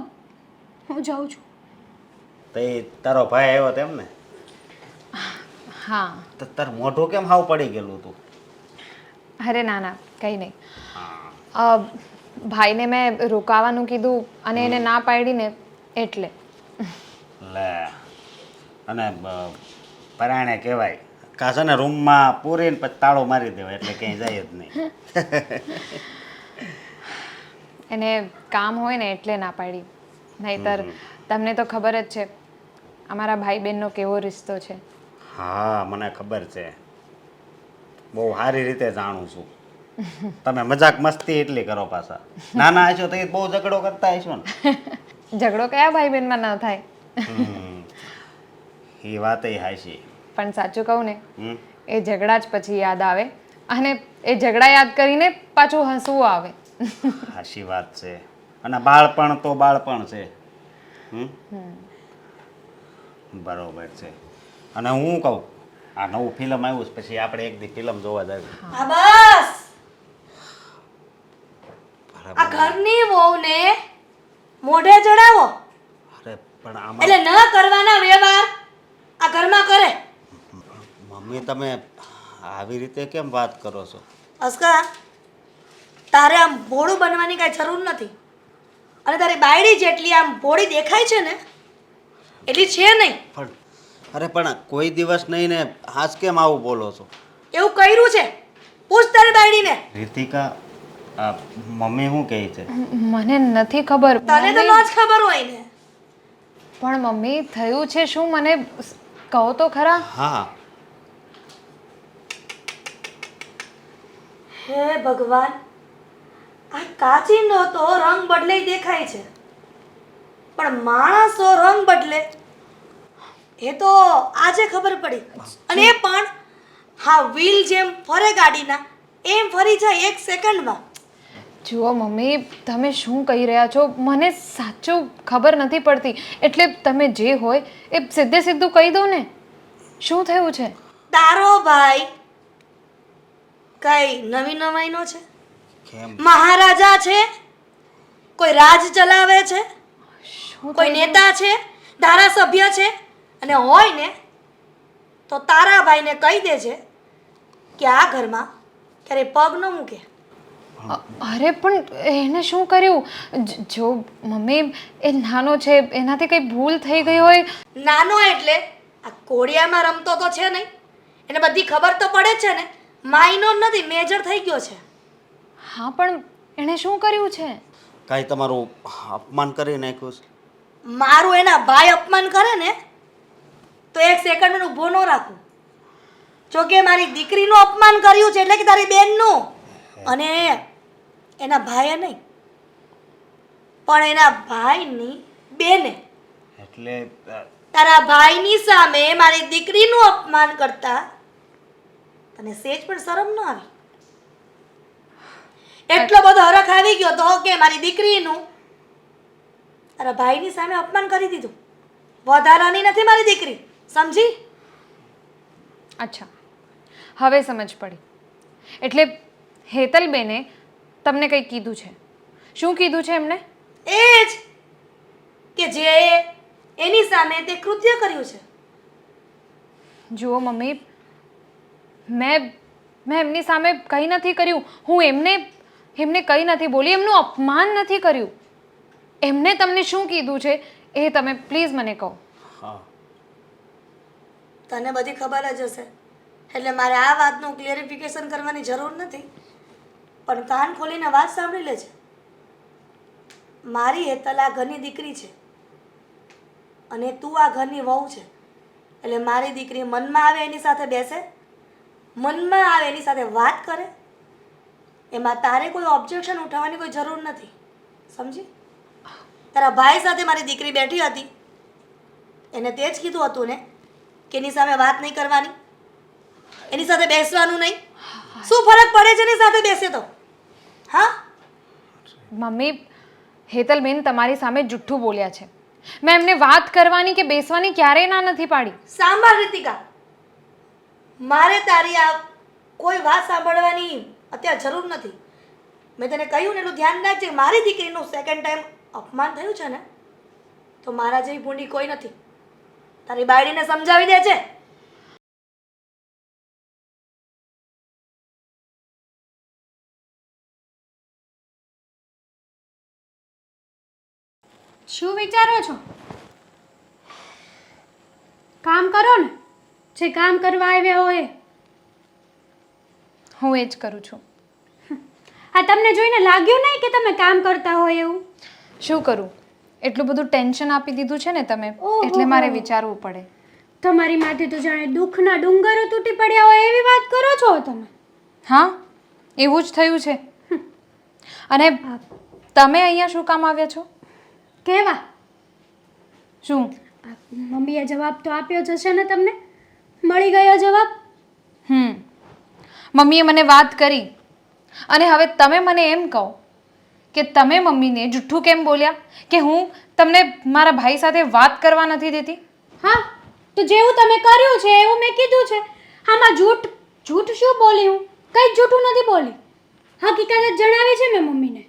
Speaker 3: હું જાઉં છું.
Speaker 6: તો એ તારો ભાઈ આવ્યો તેમ ને?
Speaker 2: હા.
Speaker 6: તો તાર મોઢું કેમ હાવ પડી ગયેલું તું?
Speaker 2: અરે ના ના કંઈ નહીં. ભાઈને મેં રોકાવાનું કીધું અને એને ના પાડી ને એટલે.
Speaker 6: લે અને પરાણે કહેવાય કાં છે ને રૂમમાં પૂરીને પછી તાળો મારી દેવાય એટલે ક્યાંય જાય જ નહીં.
Speaker 2: એને કામ હોય ને એટલે ના પાડી. નહીંતર તમને તો ખબર જ છે અમારા ભાઈ બહેનનો કેવો રિશ્તો છે.
Speaker 6: હા મને ખબર છે, બહુ સારી રીતે જાણું છું. તમે મજાક મસ્તી એટલી કરો પાછા. નાના હશો તો એ બહુ ઝઘડો કરતા હશો ને?
Speaker 2: ઝઘડો કયા ભાઈ બહેનમાં ન થાય?
Speaker 6: એ વાત એ હાચી.
Speaker 2: પણ સાચું કહું ને એ ઝઘડા જ પછી યાદ આવે અને એ ઝઘડા યાદ કરીને પાછું હસવું આવે.
Speaker 6: સાચી વાત છે. અને બાળપણ તો બાળપણ છે. બરોબર છે. અને હું કહું, આ નવું ફિલ્મ આવ્યું છે, પછી આપણે એક દી ફિલ્મ જોવા જઈએ.
Speaker 4: હા બસ આ ઘરની વહુને મોઢે ચડાવો
Speaker 6: અરે પણ આમાં
Speaker 4: એટલે ન કરવાના વ્યવહાર આ ઘરમાં કરે.
Speaker 6: મમ્મી તમે આવી રીતે કેમ વાત કરો છો?
Speaker 4: અસ્કા, તારે આમ ભોળું બનવાની કાંઈ જરૂર નથી. અને તારી બાયડી જેટલી આમ ભોળી દેખાય છે ને એટલી છે નહીં.
Speaker 6: પણ અરે પણ કોઈ દિવસ નહીં ને, આજ કેમ આવું બોલો છો?
Speaker 4: એવું કર્યું છે, પૂછ તારી બાયડીને.
Speaker 6: રીતિકા, આ મમ્મી શું કહે છે?
Speaker 2: મને નથી ખબર.
Speaker 4: તને તો ન જ ખબર હોય ને.
Speaker 2: પણ મમ્મી થયું છે શું, મને કહો તો ખરા.
Speaker 6: હા,
Speaker 4: હે ભગવાન, આ કાચીનો તો રંગ બદલે દેખાય છે, પણ માણસો રંગ બદલે એ તો આજે ખબર પડી. અને એ પણ હા વ્હીલ જેમ ફરે ગાડીના એમ ફરી જાય 1 સેકન્ડમાં.
Speaker 2: જુઓ મમ્મી, તમે શું કહી રહ્યા છો મને સાચું ખબર નથી પડતી. એટલે તમે જે હોય એ સીધે સીધું કહી દો ને. શું થયું છે?
Speaker 4: તારો ભાઈ કઈ નવી નવાઈનો છે?
Speaker 6: કેમ?
Speaker 4: મહારાજા છે? કોઈ રાજ ચલાવે છે?
Speaker 2: શું
Speaker 4: કોઈ નેતા છે? ધારાસભ્ય છે? અને હોય ને તો તારા ભાઈને કહી દેજે કે આ ઘરમાં ક્યારેય પગ ન મૂકે.
Speaker 2: અરે પણ એને શું કર્યું? જો મમ્મી એ નાનો છે, એનાથી કંઈ ભૂલ થઈ ગઈ હોય.
Speaker 4: નાનો એટલે આ કોડિયામાં રમતો તો છે નહીં, એને બધી ખબર તો પડે જ છે ને. માઇનોર નથી, મેજર થઈ ગયો છે.
Speaker 2: હા પણ એણે શું કર્યું છે?
Speaker 6: કાંઈ તમારું અપમાન કરી નાખ્યું છે?
Speaker 4: મારું એના ભાઈ અપમાન કરે ને તો 1 સેકન્ડ ઊભો ન રાખું. જો કે મારી દીકરીનું અપમાન કર્યું છે, એટલે કે તારી બેનનું. અને એના ભાઈએ નહીં, પણ એના ભાઈની બેને.
Speaker 6: એટલે
Speaker 4: તારા ભાઈની સામે મારી દીકરીનું અપમાન કરતા તને સેજ પણ શરમ ન આવી? એટલો બધો હરખ આવી ગયો તો કે મારી દીકરીનું તારા ભાઈની સામે અપમાન કરી દીધું. વધારાની નથી મારી દીકરી, સમજી?
Speaker 2: અચ્છા, હવે સમજ પડી. એટલે હેતલબેને તમને કંઈ કીધું છે? શું કીધું છે એમણે?
Speaker 4: એ જ કે જે એની સામે તે કૃત્ય કર્યું છે.
Speaker 2: જુઓ મમ્મી, મેં એમની સામે કંઈ નથી કર્યું. હું એમને કંઈ નથી બોલી, એમનું અપમાન નથી કર્યું. એમને તમને શું કીધું છે એ તમે પ્લીઝ મને કહો.
Speaker 6: હા,
Speaker 4: તને બધી ખબર જ હશે, એટલે મારે આ વાતનું ક્લિયરિફિકેશન કરવાની જરૂર નથી. પણ કાન ખોલીને વાત સાંભળી લેજે. મારી હેતલ આ ઘરની દીકરી છે અને તું આ ઘરની વહુ છે. એટલે મારી દીકરી મનમાં આવે એની સાથે બેસે, મનમાં આવે એની સાથે વાત કરે. એમાં તારે કોઈ ઓબ્જેક્શન ઉઠાવવાની કોઈ જરૂર નથી, સમજી? તારા ભાઈ સાથે મારી દીકરી બેઠી હતી, એને તે જ કીધું હતું ને કે એની સામે વાત નહીં કરવાની, એની સાથે બેસવાનું નહીં. શું ફરક પડે છે એની સાથે બેસે તો? હા
Speaker 2: મમ્મી, હેતલબેન તમારી સામે જુઠ્ઠું બોલ્યા છે. મેં એમને વાત કરવાની કે બેસવાની ક્યારેય ના નથી પાડી.
Speaker 4: સાંભળ રીતિકા, મારે તારી આ કોઈ વાત સાંભળવાની અત્યારે જરૂર નથી. મેં તને કહ્યું ને એટલું ધ્યાન રાખજે. મારી દીકરીનું સેકન્ડ ટાઈમ અપમાન થયું છે ને તો મારા જેવી ભૂંડી કોઈ નથી. તારી બાયડીને સમજાવી દે છે.
Speaker 3: શું વિચારો છો? કામ કરો ને, જે કામ કરવા આવ્યા હોય.
Speaker 2: હું એ જ કરું છું.
Speaker 3: આ તમને જોઈને લાગ્યું નહીં કે તમે કામ કરતા હોય એવું?
Speaker 2: શું કરું, એટલું બધું ટેન્શન આપી દીધું છે ને તમે,
Speaker 3: ઓહો.
Speaker 2: એટલે મારે વિચારવું પડે.
Speaker 3: તમારી માથે તો જાણે દુઃખના ડુંગરો તૂટી પડ્યા હોય એવી વાત કરો છો તમે.
Speaker 2: હા, એવું જ થયું છે. અને તમે અહીંયા શું કામ આવ્યા છો?
Speaker 3: કેવા?
Speaker 2: શું?
Speaker 3: મમ્મીએ જવાબ તો આપ્યો જ હશે ને તમને? મળી ગયો જવાબ?
Speaker 2: મમ્મીએ મને વાત કરી અને હવે તમે મને એમ કહો કે તમે મમ્મીને જુઠ્ઠું કેમ બોલ્યા કે હું તમને મારા ભાઈ સાથે વાત કરવા નથી દેતી?
Speaker 3: હા, તો જેવું તમે કર્યું છે એવું મેં કીધું છે. આમાં જૂઠ શું બોલી હું? કંઈ જૂઠું નથી બોલી. હકીકત જ જણાવી છે મેં મમ્મીને.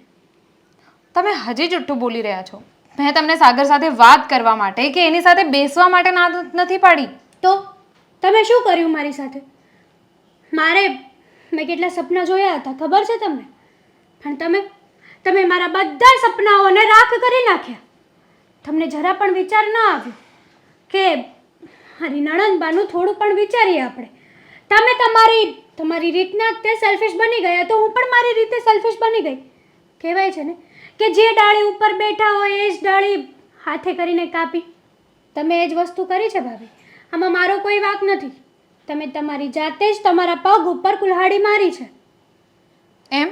Speaker 2: તમે હજી જુઠ્ઠું બોલી રહ્યા છો. મેં તમને સાગર સાથે વાત કરવા માટે કે એની સાથે બેસવા માટે ના નથી પાડી.
Speaker 3: તો તમે શું કર્યું મારી સાથે? મેં કેટલા સપના જોયા હતા ખબર છે તમને? પણ તમે મારા બધા સપનાઓને રાખ કરી નાખ્યા. તમને જરા પણ વિચાર ન આવ્યો કે મારી નણંદબાનું થોડું પણ વિચારીએ આપણે. તમે તમારી રીતના તે સેલ્ફિશ બની ગયા તો હું પણ મારી રીતે સેલ્ફિશ બની ગઈ. કહેવાય છે ને કે જે ડાળી ઉપર બેઠા હોય એ જ ડાળી હાથે કરીને કાપી. તમે એ જ વસ્તુ કરી છે ભાભી. આમાં મારો કોઈ વાંક નથી. તમે તમારી જાતે જ તમારા પગ ઉપર કુલ્હાડી મારી છે.
Speaker 2: એમ?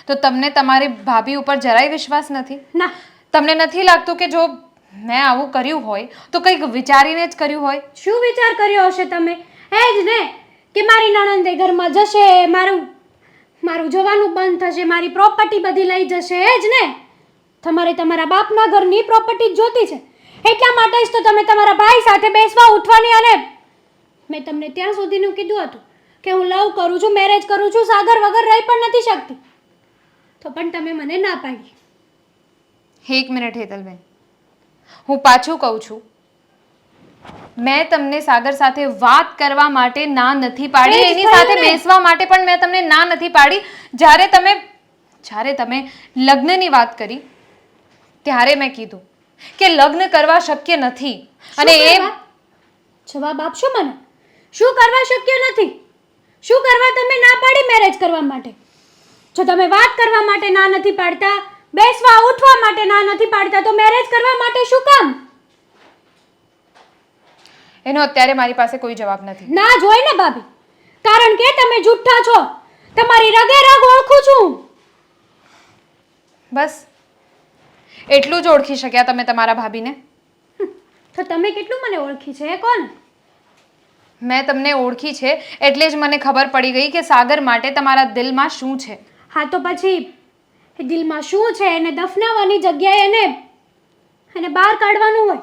Speaker 2: તો તમને તમારી ભાભી ઉપર જરાય વિશ્વાસ નથી?
Speaker 3: ના,
Speaker 2: તમને નથી લાગતું કે જો મેં આવું કર્યું હોય તો કંઈક વિચારીને જ કર્યું હોય?
Speaker 3: શું વિચાર કર્યો હશે તમે? એ જ ને કે મારી નણંદે ઘરમાં જશે, મારું જવાનું બંધ થશે, મારી પ્રોપર્ટી બધી લઈ જશે. એ જ ને, તમારે તમારા બાપના ઘરની પ્રોપર્ટી જ જોતી છે. એટલા માટે જ તો તમે તમારા ભાઈ સાથે બેસવા ઉઠવાની, અને મેં તમને ત્યાં સુધીનું કીધું હતું કે હું લવ કરું છું, મેરેજ કરું છું, સાગર વગર રહી પણ નથી શકતી. તો પણ તમે મને ના પાડી.
Speaker 2: એક મિનિટ હેતલબેન, હું પાછું કહું છું, મેં તમને સાગર સાથે વાત કરવા માટે ના નથી પાડી. એની સાથે બેસવા માટે પણ મેં તમને ના નથી પાડી. જ્યારે તમે લગ્નની વાત કરી ત્યારે મેં કીધું કે લગ્ન કરવા શક્ય નથી. અને એ
Speaker 3: જવાબ આપશો મને? શું કરવા શક્ય નથી? શું કરવા તમે ના પાડી મેરેજ કરવા માટે? જો તમે વાત કરવા માટે ના નથી પાડતા, બેસવા ઉઠવા માટે ના નથી પાડતા, તો મેરેજ કરવા માટે શું કામ?
Speaker 2: એનો અત્યારે મારી પાસે કોઈ જવાબ નથી.
Speaker 3: ના જ હોય ને ભાભી, કારણ કે તમે જુઠ્ઠા છો. તમારી રગે રગ ઓળખું છું.
Speaker 2: બસ એટલું જ ઓળખી શક્યા તમે તમારા ભાભીને?
Speaker 3: તો તમે કેટલું મને ઓળખી છે એ કોણ?
Speaker 2: મેં તમને ઓળખી છે એટલે જ મને ખબર પડી ગઈ કે સાગર માટે તમારા દિલમાં શું છે.
Speaker 3: હા, તો પછી એ દિલમાં શું છે એને દફનાવવાની જગ્યાએ એને બહાર કાઢવાનું હોય.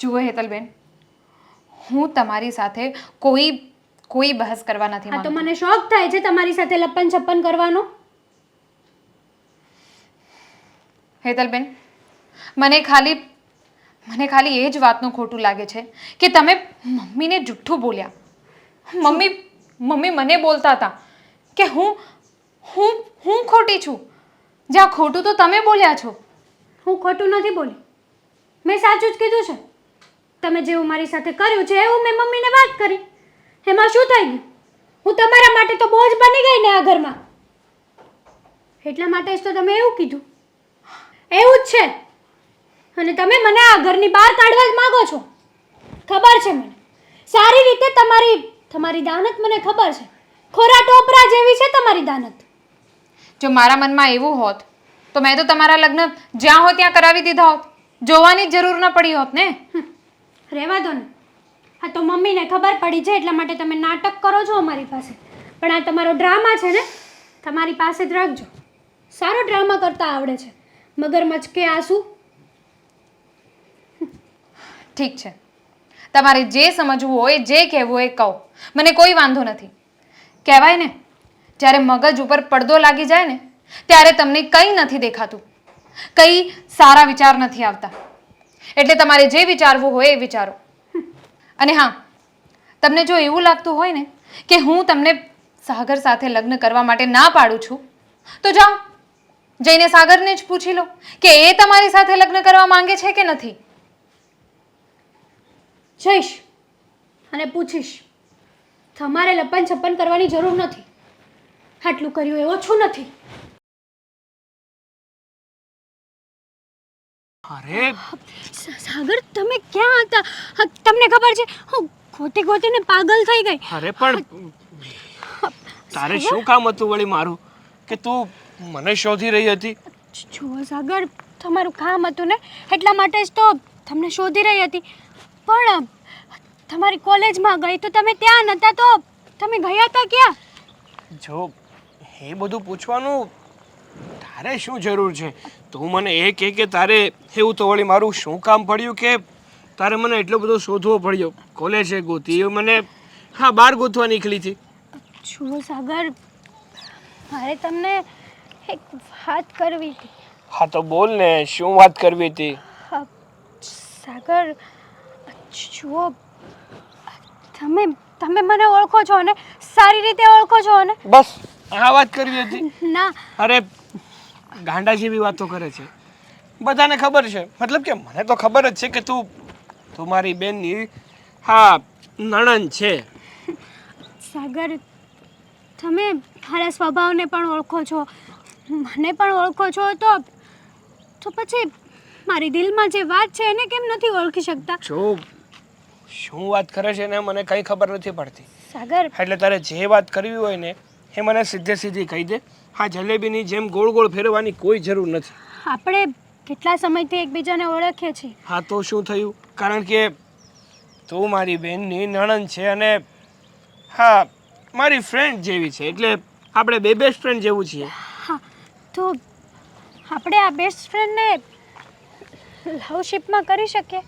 Speaker 2: જુઓ હેતલબેન, હું તમારી સાથે કોઈ બહસ કરવા નથી
Speaker 3: હા, તો
Speaker 2: માંગતી.
Speaker 3: મને શોખ થાય છે તમારી સાથે લપન છપ્પન કરવાનો.
Speaker 2: હેતલબેન, મને ખાલી એ જ વાતનું ખોટું લાગે છે કે તમે મમ્મીને જુઠ્ઠું બોલ્યા. મમ્મી મને બોલતા હતા કે હું ખોટી છું, જ્યાં ખોટું તો તમે બોલ્યા છો.
Speaker 3: હું ખોટું નથી બોલી, મેં સાચું જ કીધું છે. તમે જેવું મારી સાથે કર્યું છે એવું મેં મમ્મીને વાત કરી. એમાં શું થઈ ગયું? હું તમારા માટે તો બોજ બની ગઈ ને આ ઘરમાં. એટલા માટે જ તો તમે એવું કીધું. એવું જ છે. અને તમે મને આ ઘરની બહાર કાઢવા જ માંગો છો. ખબર છે મને સારી રીતે. તમારી દાનત મને ખબર છે. ખોરા ટોપરા જેવી છે તમારી દાનત.
Speaker 2: જો મારા મનમાં એવું હોત તો મેં તો તમારા લગ્ન જ્યાં હોય ત્યાં કરાવી દીધા હોત. જોવાની જ જરૂર ન પડી હોત ને.
Speaker 3: રહેવા દો ને. હા, તો મમ્મીને ખબર પડી છે એટલા માટે તમે નાટક કરો છો અમારી પાસે. પણ આ તમારો ડ્રામા છે ને, તમારી પાસે જ રાખજો. સારો ડ્રામા કરતા આવડે છે. મગરમચ્છ કે આંસુ.
Speaker 2: ઠીક છે, તમારે જે સમજવું હોય, જે કહેવું હોય એ કહો, મને કોઈ વાંધો નથી. કહેવાય ને, જ્યારે મગજ ઉપર પડદો લાગી જાય ને ત્યારે તમને કંઈ નથી દેખાતું, કંઈ સારા વિચાર નથી આવતા. એટલે તમારે જે વિચારવું હોય એ વિચારો. અને હા, તમને જો એવું લાગતું હોય ને કે હું તમને સાગર સાથે લગ્ન કરવા માટે ના પાડું છું, તો જાઓ જઈને સાગરને જ પૂછી લો કે એ તમારી સાથે લગ્ન કરવા માંગે છે કે નથી.
Speaker 3: જઈશ અને પૂછીશ. તમારે લપન છપ્પન કરવાની જરૂર નથી. આટલું કર્યું એ ઓછું નથી.
Speaker 1: અરે
Speaker 3: સાગર, તમે ક્યાં હતા? તમને ખબર છે હું ગોતીને પાગલ થઈ ગઈ.
Speaker 1: અરે પણ તારે શું કામ હતું વળી મારું કે તું મને શોધી રહી હતી?
Speaker 3: જુઓ સાગર, તમારું કામ હતું ને એટલા માટે જ તો તમને શોધી રહી હતી. પણ તમારી કોલેજમાં ગઈ તો તમે ત્યાં નહોતા, તો તમે ગયા હતા ક્યાં?
Speaker 1: જો એ બધું પૂછવાનું તારે શું જરૂર છે? તું મને એ કહે કે તારે એવું તો વળી મારું શું કામ પડ્યું કે તારે મને એટલો બધો શોધવો પડ્યો? કોલેજે ગોતી મને, હા, બહાર ગોતવા નીકળી હતી.
Speaker 3: જુઓ સાગર, મારે તમને એક વાત કરવી હતી.
Speaker 1: હા તો બોલ ને, શું વાત કરવી હતી?
Speaker 3: હા, સાગર જુઓ, તમે તમે મને ઓળખો છો ને, સારી રીતે ઓળખો છો ને?
Speaker 1: બસ આ વાત કરવી હતી?
Speaker 3: ના,
Speaker 1: અરે ગાંડા જેવી વાતો કરે છે. બધાને ખબર છે, મતલબ કે મને તો ખબર જ છે કે તું મારી બેનની, હા, નણંદ છે.
Speaker 3: સાગર, તમે મારા સ્વભાવને પણ ઓળખો છો, મને પણ ઓળખો છો, તો પછી મારી દિલમાં જે વાત છે એને કેમ નથી ઓળખી શકતા?
Speaker 1: જો શું વાત કરે છે ને મને કંઈ ખબર નથી પડતી.
Speaker 3: સાગર,
Speaker 1: એટલે તારે જે વાત કરવી હોય ને એ મને સીધે સીધી કહી દે. હા, જલેબીની જેમ ગોળ ગોળ ફેરવાની કોઈ જરૂર નથી.
Speaker 3: આપણે કેટલા સમયથી એકબીજાને ઓળખીએ છીએ.
Speaker 1: હા તો શું થયું? કારણ કે તું મારી બેનની નણંદ છે અને હા, મારી ફ્રેન્ડ જેવી છે, એટલે આપણે બે બેસ્ટ ફ્રેન્ડ જેવું છીએ.
Speaker 3: હા, તો આપણે આ બેસ્ટ ફ્રેન્ડને લવશિપમાં કરી શકીએ.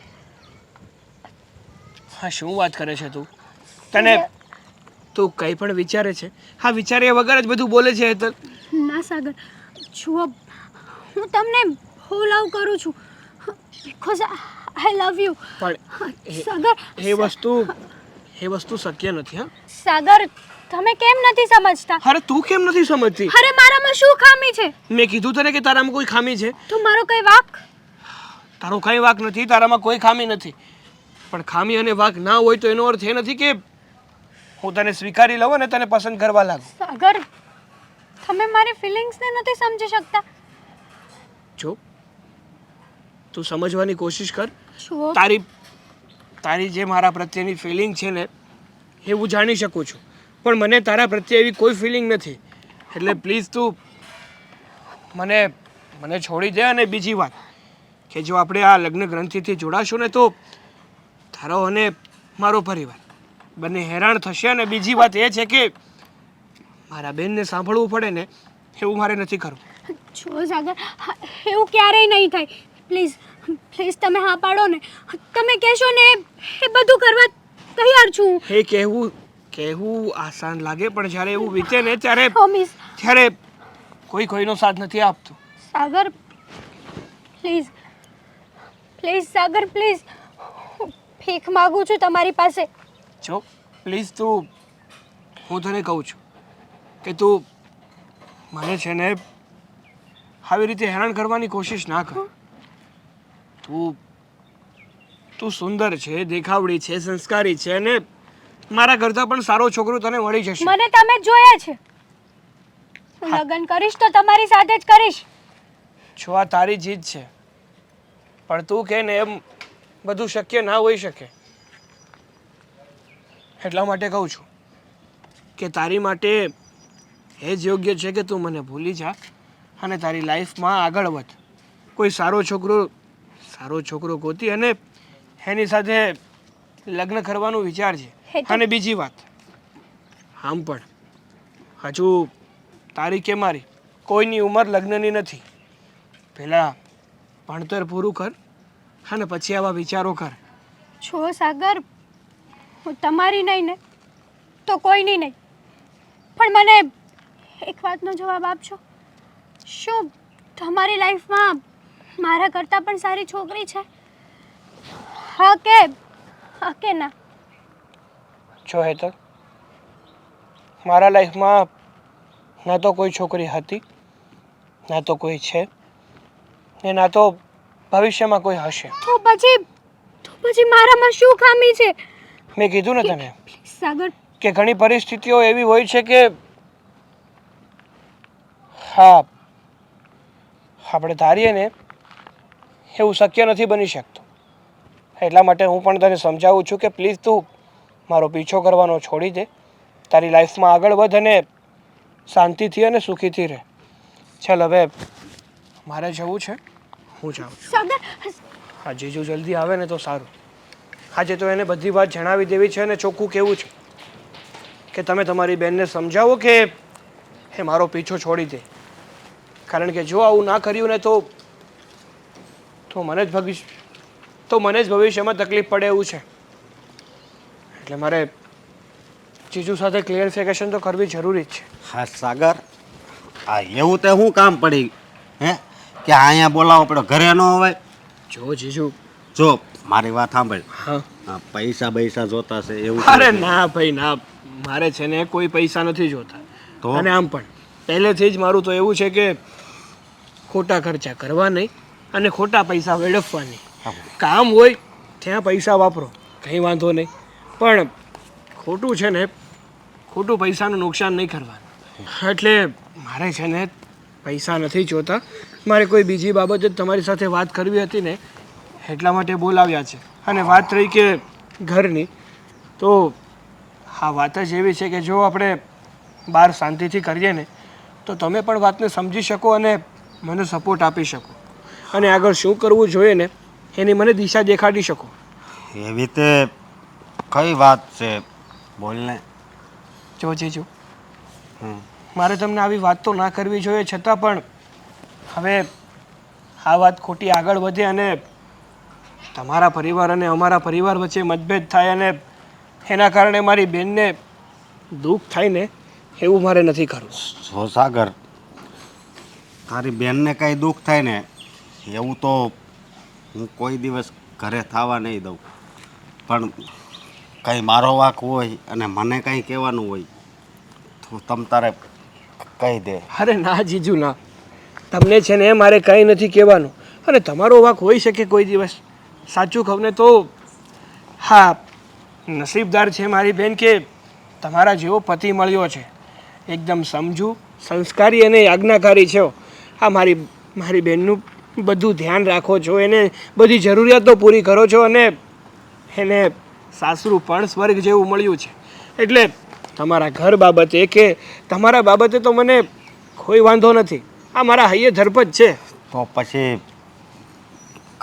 Speaker 1: હા, શું વાત કરે છે તું? તું કંઈ પણ વિચારે છે? હા, વિચાર્યા વગર જ બધું બોલે છે હેતલ.
Speaker 3: ના સાગર, જુઓ, હું તમને બહુ લવ કરું છું, બીકોઝ આઈ લવ યુ.
Speaker 1: પણ
Speaker 3: સાગર,
Speaker 1: એ વસ્તુ શક્ય નથી. હા
Speaker 3: સાગર, તમે કેમ નથી સમજતા?
Speaker 1: અરે તું કેમ નથી સમજતી?
Speaker 3: અરે મારામાં શું ખામી છે?
Speaker 1: મેં કીધું તને કે તારામાં કોઈ ખામી છે?
Speaker 3: તો મારો કઈ વાક?
Speaker 1: તારો કંઈ વાક નથી, તારામાં કોઈ ખામી નથી. પણ ખામી અને વાક ના હોય તો એનો અર્થ એ નથી કે હું તને સ્વીકારી લઉં અને તને પસંદ કરવા લાગુ.
Speaker 3: સાગર, તમે મારી ફિલિંગ્સને નથી સમજી શકતા.
Speaker 1: જો તું સમજવાની કોશિશ કર.
Speaker 3: જુઓ,
Speaker 1: તારી જે મારા પ્રત્યેની ફિલિંગ છે ને એ હું જાણી શકું છું, પણ મને તારા પ્રત્યે એવી કોઈ ફિલિંગ નથી. એટલે પ્લીઝ તું મને છોડી દે. અને બીજી વાત કે જો આપણે આ લગ્ન ગ્રંથિથી જોડાશું ને તો તારો અને મારો પરિવાર બંને હેરાન થશે. અને બીજી વાત એ છે કે મારા બેનને સાંભળવું પડે ને એવું મારે નથી કરવું.
Speaker 3: જુઓ સાગર, એવું ક્યારેય નહીં થાય. પ્લીઝ પ્લીઝ તમે હા પાડો ને. તમે કહેશો ને એ બધું કરવા તૈયાર છું.
Speaker 1: એ કહેવું આસાન લાગે, પણ જ્યારે એવું વીતે ને
Speaker 3: પ્રોમિસ.
Speaker 1: ત્યારે કોઈનો સાથ નથી આપતું.
Speaker 3: સાગર, પ્લીઝ પ્લીઝ સાગર, પ્લીઝ, હું ભીખ માગું છું તમારી પાસે.
Speaker 1: જો પ્લીઝ હું તને કહું છું કે તું મને છે ને આવી રીતે હેરાન કરવાની કોશિશ ના કર. તું સુંદર છે, દેખાવડી છે, સંસ્કારી છે અને મારા કરતાં પણ સારો છોકરો તને મળી જશે.
Speaker 3: મને તમે જોયા છે. હું લગ્ન કરીશ તો તમારી સાથે જ કરીશ.
Speaker 1: જો આ તારી જીદ છે, પણ તું કે ને એમ બધું શક્ય ના હોઈ શકે. એટલા માટે કહું છું કે તારી માટે એ જ યોગ્ય છે કે તું મને ભૂલી જા અને તારી લાઈફમાં આગળ વધ. કોઈ સારો છોકરો ગોતી અને એની સાથે લગ્ન કરવાનું વિચારજે. અને બીજી વાત, આમ પણ હજુ તારી કે મારી કોઈની ઉંમર લગ્નની નથી. પહેલાં ભણતર પૂરું કર અને પછી આવા વિચારો કર.
Speaker 3: છો સાગર, હું તમારી નહીં ને તો કોઈની નહીં, પણ મને એક વાતનો જવાબ આપશો? શું તમારી લાઈફમાં મારા કરતાં પણ સારી છોકરી છે? હા કે ના?
Speaker 1: જો હેતલ, મારા લાઈફમાં ના તો કોઈ છોકરી હતી, ના તો કોઈ છે, ને ના તો ભવિષ્યમાં કોઈ હશે.
Speaker 3: તો પછી મારામાં શું ખામી છે?
Speaker 1: મેં કીધું ને તને
Speaker 3: સાગર,
Speaker 1: કે ઘણી પરિસ્થિતિઓ એવી હોય છે કે હા, આપણે ધારીએ ને એવું શક્ય નથી બની શકતું. એટલા માટે હું પણ તને સમજાવું છું કે પ્લીઝ તું મારો પીછો કરવાનો છોડી દે. તારી લાઈફમાં આગળ વધ અને શાંતિથી અને સુખીથી રહે. ચાલ હવે મારે જવું છે, હું જાઉં છું.
Speaker 3: સાગર,
Speaker 1: હા, જીજુ જલ્દી આવે ને તો સારું. આજે તો એને બધી વાત જણાવી દેવી છે અને ચોખ્ખું કહેવું છે કે તમે તમારી બેનને સમજાવો કે એ મારો પીછો છોડી દે. કારણ કે જો આવું ના કર્યું ને તો મને જ ભવિષ્યમાં તકલીફ પડે એવું છે. એટલે મારે જીજુ સાથે ક્લિયરિફિકેશન તો કરવી જરૂરી જ છે.
Speaker 6: હા સાગર, આ એવું તે શું કામ પડી હે કે અહીંયા બોલાવો પડ્યો, ઘરે ન હોય?
Speaker 1: જો જીજુ.
Speaker 6: જો મારી વાત સાંભળ,
Speaker 1: હા.
Speaker 6: આ પૈસા જોતા છે એવું
Speaker 1: અરે ના ભાઈ ના, મારે છે ને કોઈ પૈસા નથી જોતા.
Speaker 6: તો?
Speaker 1: અને આમ પણ પહેલેથી જ મારું તો એવું છે કે ખોટા ખર્ચા કરવા નહીં અને ખોટા પૈસા વેડફવા નહીં. કામ હોય ત્યાં પૈસા વાપરો, કંઈ વાંધો નહીં, પણ ખોટું છે ને ખોટું પૈસાનું નુકસાન નહીં કરવાનું. એટલે મારે છે ને પૈસા નથી જોતા, મારે કોઈ બીજી બાબતે જ તમારી સાથે વાત કરવી હતી ને એટલા માટે બોલાવ્યા છે. અને વાત રહી કે ઘરની, તો આ વાત જ એવી છે કે જો આપણે બહાર શાંતિથી કરીએ ને તો તમે પણ વાતને સમજી શકો અને મને સપોર્ટ આપી શકો અને આગળ શું કરવું જોઈએ ને એની મને દિશા દેખાડી શકો.
Speaker 6: એવી તે કઈ વાત છે, બોલને.
Speaker 1: જો જીજુ, મારે તમને આવી વાત તો ના કરવી જોઈએ, છતાં પણ હવે આ વાત ખોટી આગળ વધે અને તમારા પરિવાર અને અમારા પરિવાર વચ્ચે મતભેદ થાય અને એના કારણે મારી બેનને દુઃખ થાય ને એવું મારે નથી કરવું.
Speaker 6: જો સાગર, તારી બેનને કાંઈ દુઃખ થાય ને એવું તો હું કોઈ દિવસ ઘરે થવા નહીં દઉં. પણ કંઈ મારો વાંક હોય અને મને કંઈ કહેવાનું હોય તો તમ તારે કહી દે.
Speaker 1: અરે ના જીજુ ના, તમને છે ને મારે કંઈ નથી કહેવાનું અને તમારો વાંક હોઈ શકે કોઈ દિવસ. સાચું કહું ને તો હા, નસીબદાર છે મારી બેન કે તમારા જેવો પતિ મળ્યો છે. એકદમ સમજુ, સંસ્કારી અને આજ્ઞાકારી છે. હા, મારી બેનનું બધું ધ્યાન રાખો છો, એને બધી જરૂરિયાતો પૂરી કરો છો અને એને સાસરું પણ સ્વર્ગ જેવું મળ્યું છે. એટલે તમારા ઘર બાબતે કે તમારા બાબતે તો મને કોઈ વાંધો નથી. આ મારા હૈયે ધરપત છે.
Speaker 6: તો પછી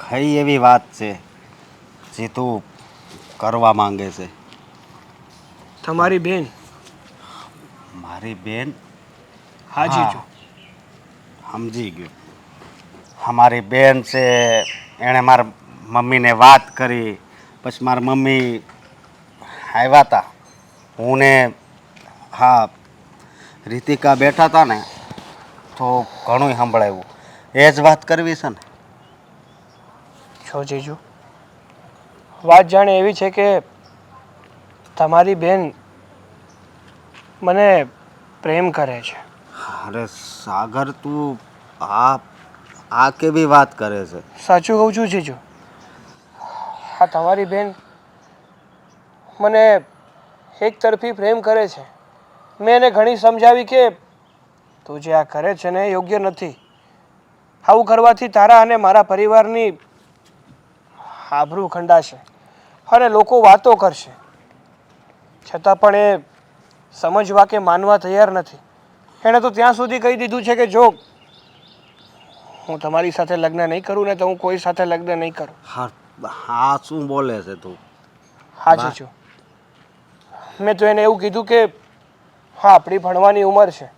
Speaker 6: કઈ એવી વાત છે જે તું કરવા માંગે છે?
Speaker 1: તમારી બેન.
Speaker 6: મારી બેન?
Speaker 1: હા જીજુ.
Speaker 6: સમજી ગયો. અમારી બેન છે, એણે મારા મમ્મીને વાત કરી, પછી મારા મમ્મી આવ્યા હતા, હું ને હા રીતિકા બેઠા હતા ને તો ઘણું સંભળાયું. એ જ વાત કરવી છે ને?
Speaker 1: છો જીજુ, વાત જાણે એવી છે કે તમારી બેન મને પ્રેમ કરે છે.
Speaker 6: અરે સાગર, તું આ કેવી વાત કરે છે?
Speaker 1: સાચું કહું છું જીજુ, હા તમારી બેન મને એક તરફી પ્રેમ કરે છે. મેં એને ઘણી સમજાવી કે તું જે આ કરે છે ને એ યોગ્ય નથી. આવું કરવાથી તારા અને મારા પરિવારની આબરૂ ખંડાશે અને લોકો વાતો કરશે. છતાં પણ એ સમજવા કે માનવા તૈયાર નથી. એણે તો ત્યાં સુધી કહી દીધું છે કે જો હું તમારી સાથે લગ્ન નહીં કરું ને તો હું કોઈ સાથે લગ્ન નહીં કરું.
Speaker 6: હા, શું બોલે છે તું?
Speaker 1: હા જીજુ, મેં તો એને એવું કીધું કે હા આપણી ભણવાની ઉંમર છે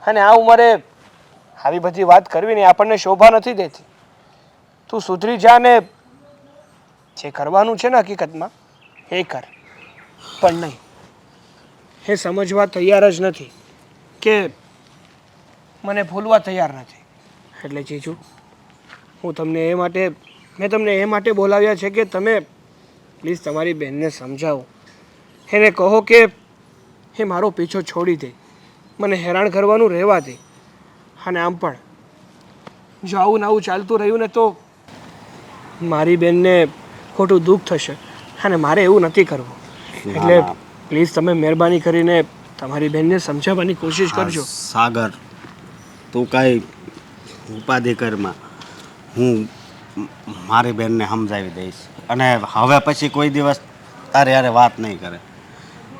Speaker 1: અને આ ઉંમરે આવી બધી વાત કરવી ને આપણને શોભા નથી દેતી. તું સુધરી જા ને જે કરવાનું છે ને હકીકતમાં એ કર. પણ નહીં, એ સમજવા તૈયાર જ નથી કે મને ભૂલવા તૈયાર નથી. એટલે જીજુ, મેં તમને એ માટે બોલાવ્યા છે કે તમે પ્લીઝ તમારી બહેનને સમજાવો. એને કહો કે એ મારો પીછો છોડી દે, મને હેરાન કરવાનું રહેવા દે. અને આમ પણ જો આવું ને આવું ચાલતું રહ્યું ને તો મારી બેનને ખોટું દુઃખ થશે અને મારે એવું નથી કરવું. એટલે પ્લીઝ તમે મહેરબાની કરીને તમારી બેનને સમજાવવાની કોશિશ કરજો.
Speaker 6: સાગર, તું કાંઈ ઉપાધિ કરમાં, હું મારી બેનને સમજાવી દઈશ અને હવે પછી કોઈ દિવસ તારે યારે વાત નહીં કરે.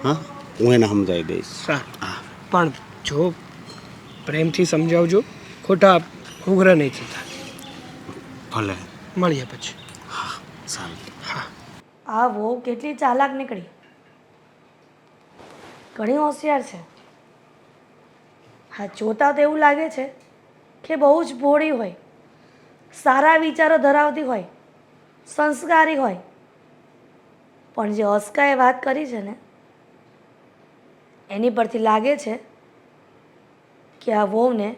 Speaker 6: હા, હું એને સમજાવી દઈશ.
Speaker 1: સારું, પણ જો પ્રેમથી સમજાવજો, ખોટા ઉગ્ર નહીં થતા.
Speaker 6: ભલે,
Speaker 1: મળીએ પછી.
Speaker 6: સારું.
Speaker 4: આ વહુ કેટલી ચાલાક નીકળી, ઘણી હોશિયાર છે. હા, જોતા તો એવું લાગે છે કે બહુ જ ભોળી હોય, સારા વિચારો ધરાવતી હોય, સંસ્કારી હોય, પણ જે અસ્કાએ વાત કરી છે ને એની પરથી લાગે છે કે આ વહુને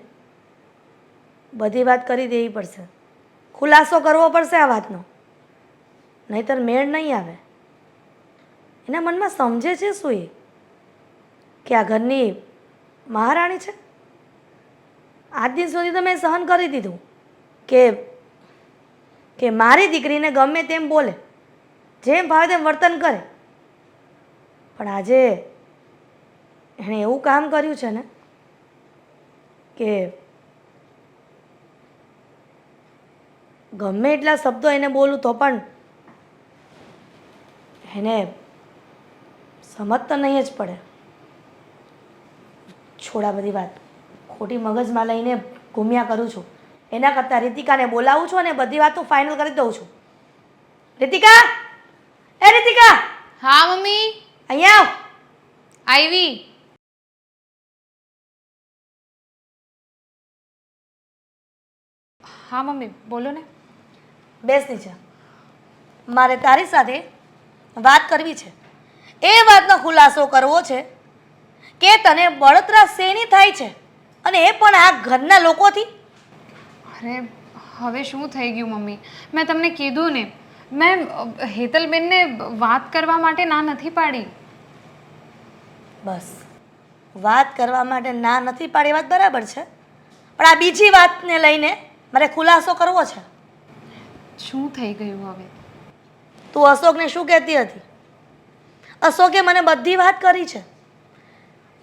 Speaker 4: બધી વાત કરી દેવી પડશે, ખુલાસો કરવો પડશે આ વાતનો, નહીંતર મેળ નહીં આવે. એના મનમાં સમજે છે શું એ કે આ ઘરની મહારાણી છે? આજ દિન સુધી તો મેં સહન કરી દીધું કે મારી દીકરીને ગમે તેમ બોલે, જેમ ભાવે તેમ વર્તન કરે, પણ આજે એણે એવું કામ કર્યું છે ને કે ગમે એટલા શબ્દો એને બોલું તો પણ એને સમજ તો નહીં જ પડે. છોડા બધી વાત, ખોટી મગજમાં લઈને ઘૂમ્યા કરું છું. એના કરતાં રીતિકાને બોલાવું છું અને બધી વાતો ફાઇનલ કરી દઉં છું. રીતિકા, એ રીતિકા,
Speaker 2: હા મમ્મી,
Speaker 4: અહીંયા આવ.
Speaker 2: આવી. હા મમ્મી, બોલો ને.
Speaker 4: બેસ નીચે. મારે તારી સાથે વાત કરવી છે. એ વાતનો ખુલાસો કરવો છે કે તને બળતરા શેની થાય છે, અને એ પણ આ ઘરના લોકોથી.
Speaker 2: અરે હવે શું થઈ ગયું મમ્મી, મેં તમને કીધું ને, મેં હેતલબેનને વાત કરવા માટે ના નથી પાડી.
Speaker 4: બસ વાત કરવા માટે ના નથી પાડી, વાત બરાબર છે, પણ આ બીજી વાતને લઈને મારે ખુલાસો કરવો છે.
Speaker 2: શું થઈ ગયું હવે?
Speaker 4: તું અશોકને શું કહેતી હતી? અશોકે મને બધી વાત કરી છે.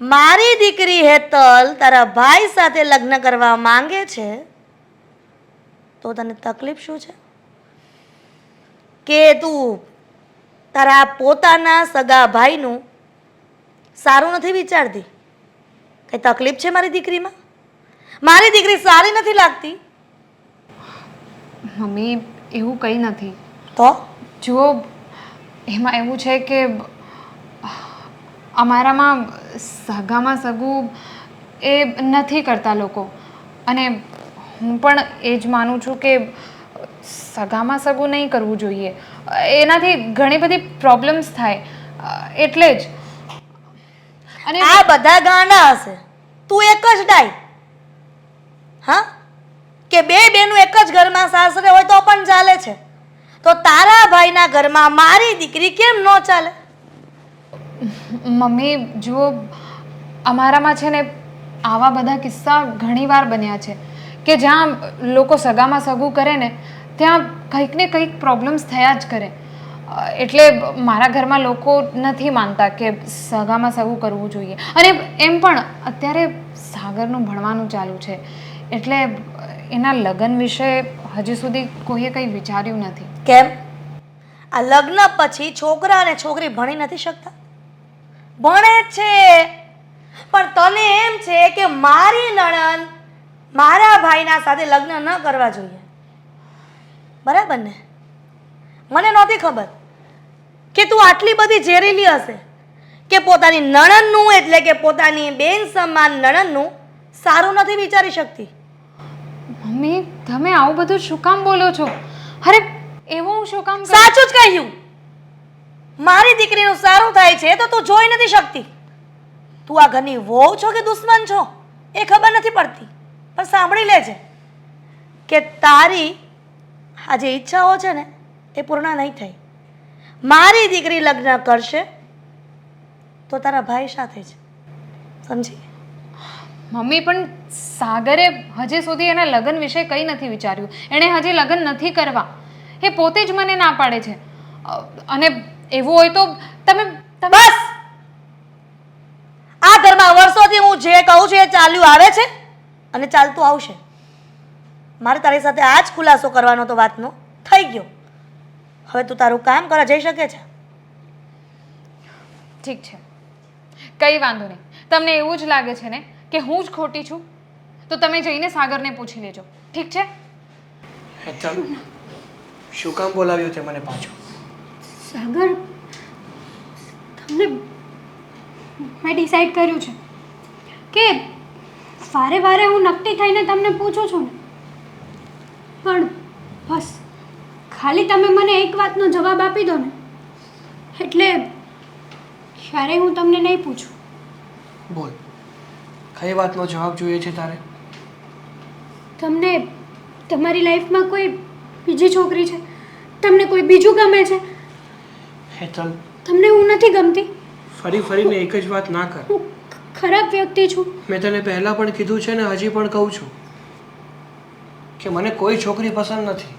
Speaker 4: મારી દીકરી હેતલ તારા ભાઈ સાથે લગ્ન કરવા માંગે છે, તો તને તકલીફ શું છે? કે તું તારા પોતાના સગા ભાઈનું સારું નથી વિચારતી? કઈ તકલીફ છે મારી દીકરીમાં? મારી દીકરી સારી નથી લાગતી?
Speaker 2: મમ્મી એવું કંઈ નથી.
Speaker 4: તો
Speaker 2: જુઓ, એમાં એવું છે કે અમારામાં સગામાં સગું એ નથી કરતા લોકો, અને હું પણ એ જ માનું છું કે સગામાં સગું નહીં કરવું જોઈએ. એનાથી ઘણી બધી પ્રોબ્લેમ્સ થાય, એટલે જ. અને
Speaker 4: આ બધા ગાંડા હશે, તું એક જ ડાય. હા, કે બે બેનું એક જ ઘરમાં સાસરે હોય તો પણ ચાલે છે, તો તારા ભાઈના ઘરમાં મારી દીકરી કેમ ન ચાલે?
Speaker 2: મમ્મી જુઓ, અમારામાં છે ને આવા બધા કિસ્સા ઘણીવાર બન્યા છે કે જ્યાં લોકો સગામાં સગું કરે ને ત્યાં કંઈક ને કંઈક પ્રોબ્લેમ્સ થયા જ કરે. એટલે મારા ઘરમાં લોકો નથી માનતા કે સગામાં સગું કરવું જોઈએ. અને એમ પણ અત્યારે સાગરનું ભણવાનું ચાલુ છે, એટલે એના લગ્ન વિશે હજી સુધી કોઈએ કંઈ વિચાર્યું નથી.
Speaker 4: કેમ? આ લગ્ન પછી છોકરા અને છોકરી ભણી નથી શકતા? ભણે જ છે, પણ તને એમ છે કે મારી નણંદ મારા ભાઈના સાથે લગ્ન ન કરવા જોઈએ, બરાબર ને? મને નહોતી ખબર કે તું આટલી બધી ઝેરીલી હશે કે પોતાની નણંદનું, એટલે કે પોતાની બેન સમાન નણંદનું સારું નથી વિચારી શકતી.
Speaker 2: મમ્મી તમે આવું બધું શું કામ બોલો છો? અરે એવું હું શું કામ કરું?
Speaker 4: સાચું જ કહ્યું. મારી દીકરીનું સારું થાય છે તો તું જોઈ નથી શકતી. તું આ ઘરની વહુ છો કે દુશ્મન છો એ ખબર નથી પડતી, પણ સાંભળી લેજે કે તારી આ જે ઈચ્છાઓ છે ને એ પૂર્ણ નહીં થઈ. મારી દીકરી લગ્ન કરશે તો તારા ભાઈ સાથે જ, સમજી?
Speaker 2: મમ્મી પણ સાગરે હજી સુધી એના લગ્ન વિશે કંઈ નથી વિચાર્યું. એણે હજી લગ્ન નથી કરવા, એ પોતે જ મને ના પાડે છે. અને એવું હોય તો તમે
Speaker 4: બસ! આ ઘરમાં વર્ષોથી હું જે કહું છું એ ચાલ્યું આવે છે અને ચાલતું આવશે. મારે તારી સાથે આ જ ખુલાસો કરવાનો તો વાતનો થઈ ગયો. હવે તું તારું કામ કરવા જઈ શકે છે.
Speaker 2: ઠીક છે, કંઈ વાંધો નહીં. તમને એવું જ લાગે છે ને કે હું જ ખોટી છું, તો તમે જઈને સાગરને પૂછી લેજો. ઠીક છે?
Speaker 1: હેતલ, શું કામ બોલાવ્યું તે મને પાછું?
Speaker 3: સાગર, તમને મેં ડિસાઈડ કર્યું છે કે વારે વારે હું નક્કી થઈને તમને પૂછું છું ને, પણ બસ ખાલી તમે મને એક વાતનો જવાબ આપી દો ને, એટલે ક્યારેય હું તમને નહીં પૂછું.
Speaker 1: બોલ, કઈ વાતનો જવાબ જોઈએ છે તારે?
Speaker 3: તમને તમારી લાઈફમાં કોઈ બીજી છોકરી છે? તમને કોઈ બીજું ગમે છે?
Speaker 1: હેતલ,
Speaker 3: તમને હું નથી ગમતી?
Speaker 1: ફરી ફરીને એક જ વાત ના કર.
Speaker 3: હું ખરાબ વ્યક્તિ છું?
Speaker 1: મેં તને પહેલાં પણ કીધું છે ને હજી પણ કહું છું કે મને કોઈ છોકરી પસંદ નથી.